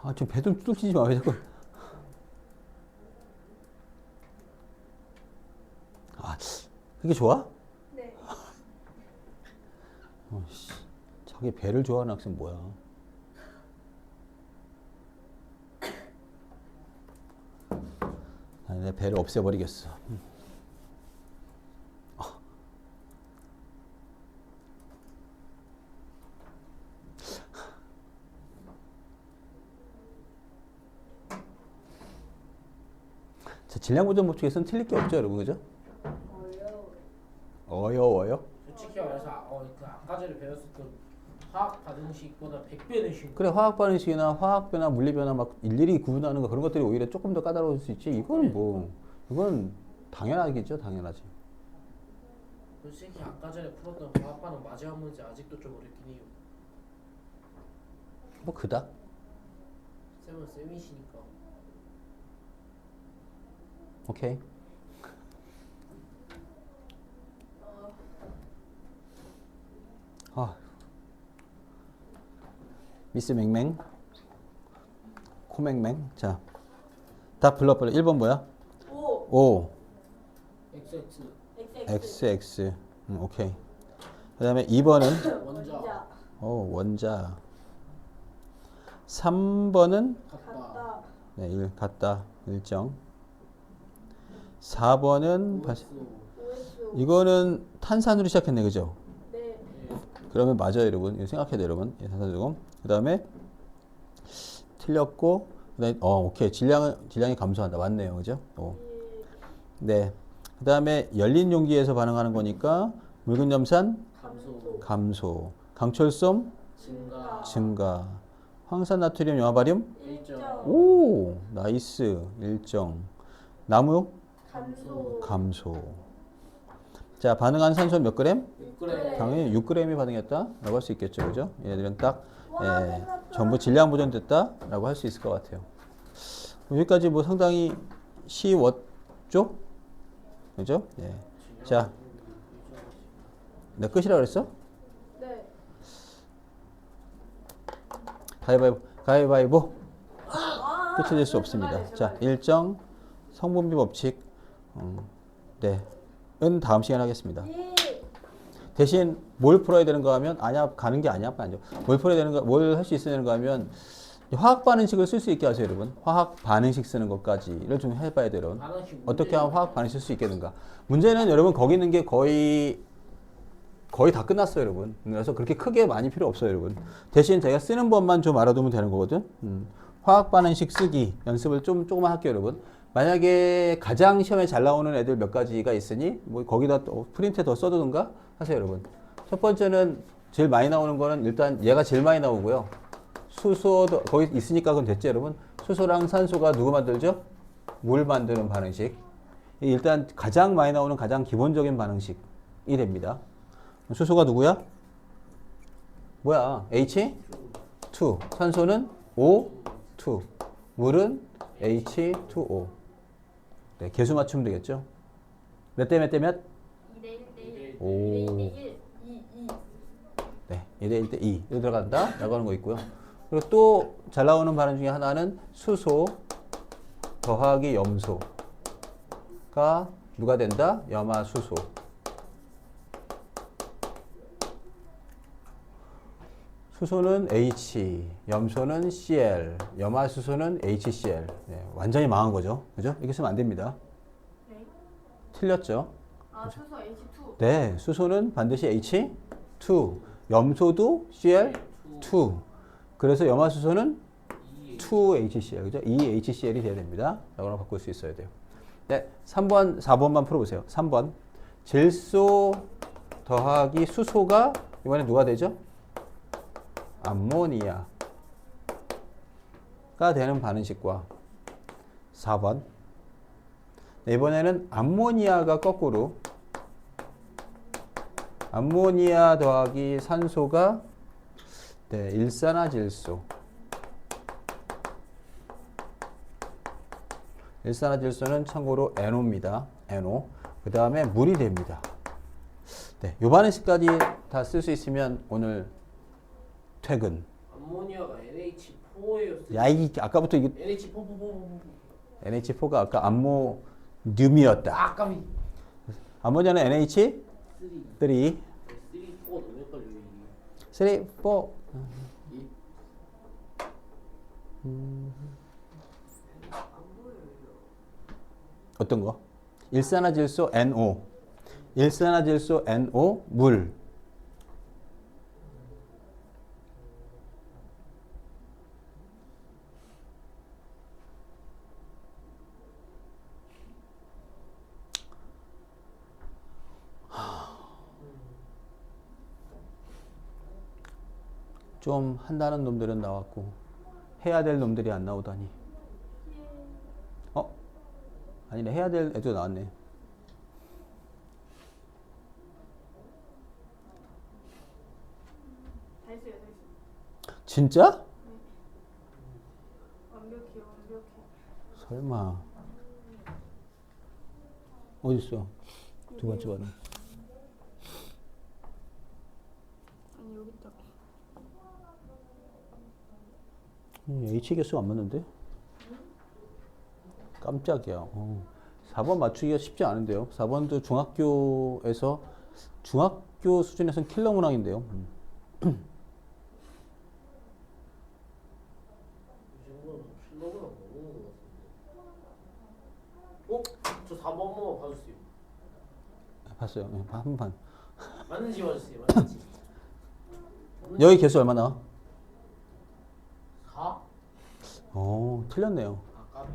아, 좀 배 좀 뚜둑치지 마. 왜 자꾸. 아, 그게 좋아? 네. 씨, 자기 배를 좋아하는 학생 뭐야? 아니, 내 배를 없애버리겠어. 자, 질량보전 법칙에서는 틀릴 게 없죠, 여러분, 그죠? 어려워요? 솔직히 말해서 그 아까 전에 배웠었던 화학 반응식보다 100배는 쉬운 그래, 화학 반응식이나 화학 변화, 물리 변화 막 일일이 구분하는 거 그런 것들이 오히려 조금 더 까다로울 수 있지. 이거는 뭐, 이건 당연하겠죠, 당연하지. 솔직히 아까 전에 풀었던 화학 반응 마지막 문제 아직도 좀 어렵긴 해요. 뭐 그닥? 쌤은 쌤이시니까. 오케이. 아, 미스 맹맹, 코맹맹. 자, 답 불러버려. 1번 뭐야? 5, XX XX. 오케이. 그 다음에 2번은 원자 원자. 3번은 같다. 네, 1 같다. 일정. 4번은 OS 이거는 탄산으로 시작했네, 그죠? 네. 그러면 맞아요, 여러분. 이거 생각해야 돼요, 여러분. 예, 탄산수금. 그 다음에 틀렸고, 그다음에 오케이. 질량이 감소한다. 맞네요, 그죠? 네. 그 다음에 열린 용기에서 반응하는 거니까 묽은 염산 감소 감소, 강철솜 증가, 황산나트륨 염화바륨 일정 오, 나이스. 일정. 나무 감소. 자, 반응한 산소 몇 그램? 6g 당연히 6g이 반응했다라고 할 수 있겠죠, 그죠? 얘들은 딱 전부 질량 보존됐다라고 할 수 있을 것 같아요. 여기까지 뭐 상당히 쉬웠죠, 그죠? 네. 자, 내 끝이라 그랬어? 네. 가위바위보. 끝이 될 수 없습니다. 자, 일정 성분비 법칙, 네, 은 다음 시간에 하겠습니다. 대신 뭘 풀어야 되는가 하면 아니야, 가는 게 아니야, 아니죠. 뭘 풀어야 되는가, 뭘 할 수 있어야 되는가 하면 화학 반응식을 쓸 수 있게 하세요, 여러분. 화학 반응식 쓰는 것까지를 좀 해봐야 돼요, 여러분. 반응식 어떻게 하면 화학 반응식 쓸 수 있겠는가. 문제는 여러분 거기 있는 게 거의 다 끝났어요, 여러분. 그래서 그렇게 크게 많이 필요 없어요, 여러분. 대신 제가 쓰는 법만 좀 알아두면 되는 거거든. 화학 반응식 쓰기 연습을 조금만 할게요, 여러분. 만약에 가장 시험에 잘 나오는 애들 몇 가지가 있으니 뭐 거기다 또 프린트에 더 써두든가 하세요, 여러분. 첫 번째는 제일 많이 나오는 거는 일단 얘가 제일 많이 나오고요. 수소도 거기 있으니까 그건 됐죠, 여러분. 수소랑 산소가 누구 만들죠? 물 만드는 반응식. 일단 가장 많이 나오는 가장 기본적인 반응식이 됩니다. 수소가 누구야? 뭐야? H2. 산소는 O2. 물은 H2O. 네, 개수 맞추면 되겠죠? 몇 대 몇 대 몇? 2대 1대 1. 오. 2대 1. 2. 네, 2대 1대 2. 이거 들어간다? 라고 하는 거 있고요. 그리고 또 잘 나오는 반응 중에 하나는 수소 더하기 염소가 누가 된다? 염화수소. 수소는 H, 염소는 Cl, 염화수소는 HCl. 네, 완전히 망한 거죠. 그죠? 이렇게 쓰면 안 됩니다. 네. 틀렸죠? 아, 수소 H2. 네, 수소는 반드시 H2, 염소도 Cl2. 그래서 염화수소는 2HCl, 그죠? 2HCl이 돼야 됩니다. 라고 바꿀 수 있어야 돼요. 네, 3번, 4번만 풀어보세요. 3번. 질소 더하기 수소가 이번에 누가 되죠? 암모니아가 되는 반응식과 4번. 네, 이번에는 암모니아가 거꾸로 암모니아 더하기 산소가 네, 일산화질소. 일산화질소는 참고로 NO입니다. NO. 그 다음에 물이 됩니다. 네, 요 반응식까지 다 쓸 수 있으면 오늘 퇴근. 암모니아가 NH4 4예요. 야, 이 아까부터 이게 NH4. NH4가 아까 암모늄이었다. 아, 까비. 암모늄은 NH3, 3. 4가 너무 헷갈려요. 3, 4. 이게. 어떤 거? 일산화질소 NO. 일산화질소 NO 물. 좀 한다는 놈들은 나왔고 해야 될 놈들이 안 나오다니. 어? 아니네, 해야 될 애도 나왔네. 다 했어요, 다 했어요. 진짜? 완벽해요, 완벽해. 설마. 어딨어? 두 번째 번호. 아니, 여기 있다. H 개수가 안 맞는데? 깜짝이야. 4번 맞추기가 쉽지 않은데요. 4번도 중학교 수준에서는 킬러 문항인데요. 이 정도는 필러보다 모르는 것 같은데. 저 4번 한 번만 봐주세요. 봤어요. 네, 한 번. 맞는지 봐주세요. 맞는지. 여기 개수 얼마 나와? 4? 틀렸네요. 아, 까비.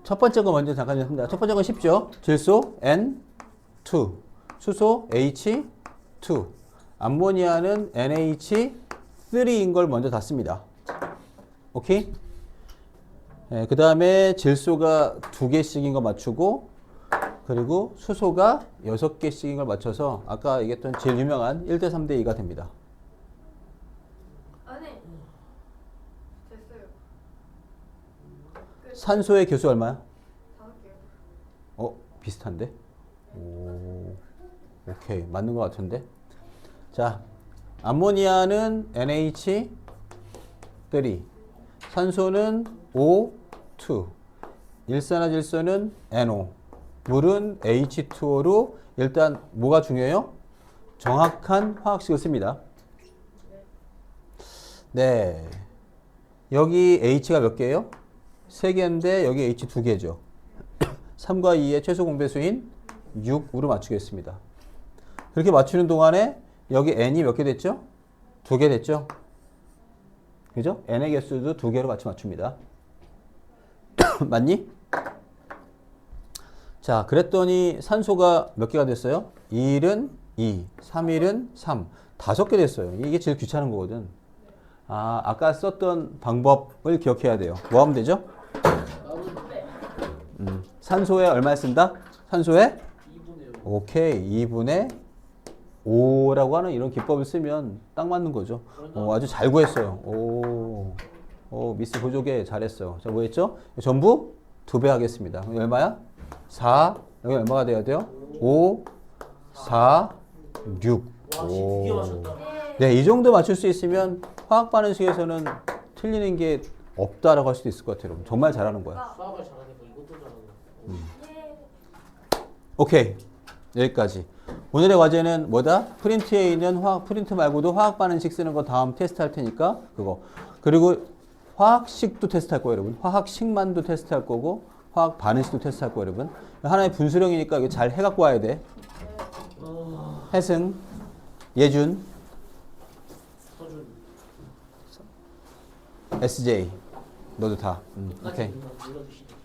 첫 번째 거 먼저 잠깐 했습니다. 첫 번째 건 쉽죠? 질소 N2, 수소 H2, 암모니아는 NH3인 걸 먼저 다 씁니다. 오케이? 네, 그 다음에 질소가 2개씩인 거 맞추고, 그리고 수소가 6개씩인 걸 맞춰서 아까 얘기했던 제일 유명한 1대 3대 2가 됩니다. 아, 네. 됐어요. 산소의 개수 얼마야? 5개요. 비슷한데? 오케이. 맞는 것 같은데? 자, 암모니아는 NH3, 산소는 O2, 일산화질소는 NO, 물은 H2O로 일단 뭐가 중요해요? 정확한 화학식을 씁니다. 네. 여기 H가 몇 개예요? 3개인데 여기 H 2개죠. 3과 2의 최소 공배수인 6으로 맞추겠습니다. 그렇게 맞추는 동안에 여기 N이 몇 개 됐죠? 2개 됐죠? 그죠? N의 개수도 2개로 같이 맞춥니다. 맞니? 자, 그랬더니 산소가 몇 개가 됐어요? 2일은 2, 3일은 3, 5개 됐어요. 이게 제일 귀찮은 거거든. 아까 썼던 방법을 기억해야 돼요. 뭐 하면 되죠? 산소에 얼마 쓴다? 산소에 2분의 5. 오케이. 2분의 5라고 하는 이런 기법을 쓰면 딱 맞는 거죠. 아주 잘 구했어요. 미스 보조개 잘했어요. 자, 뭐 했죠? 전부 2배 하겠습니다. 그럼 얼마야? 4. 여기 얼마가 돼야 돼요? 5, 4, 6. 와, 12개 맞췄다. 네, 이 정도 맞출 수 있으면 화학 반응식에서는 틀리는 게 없다라고 할 수도 있을 것 같아요. 여러분. 정말 잘하는 거야. 수학을 잘하니까 이것도 잘하는 거야. 예. 오케이. 여기까지. 오늘의 과제는 뭐다? 프린트에 있는 프린트 말고도 화학 반응식 쓰는 거 다음 테스트 할 테니까 그거. 그리고 화학식도 테스트 할 거예요, 여러분. 화학식만도 테스트 할 거고 화학 반응식도 테스트 할 거예요, 여러분. 하나의 분수령이니까 이거 잘 해갖고 와야 돼. 혜승, 예준, 서준. SJ. 너도 다. 오케이. 눌러주시죠.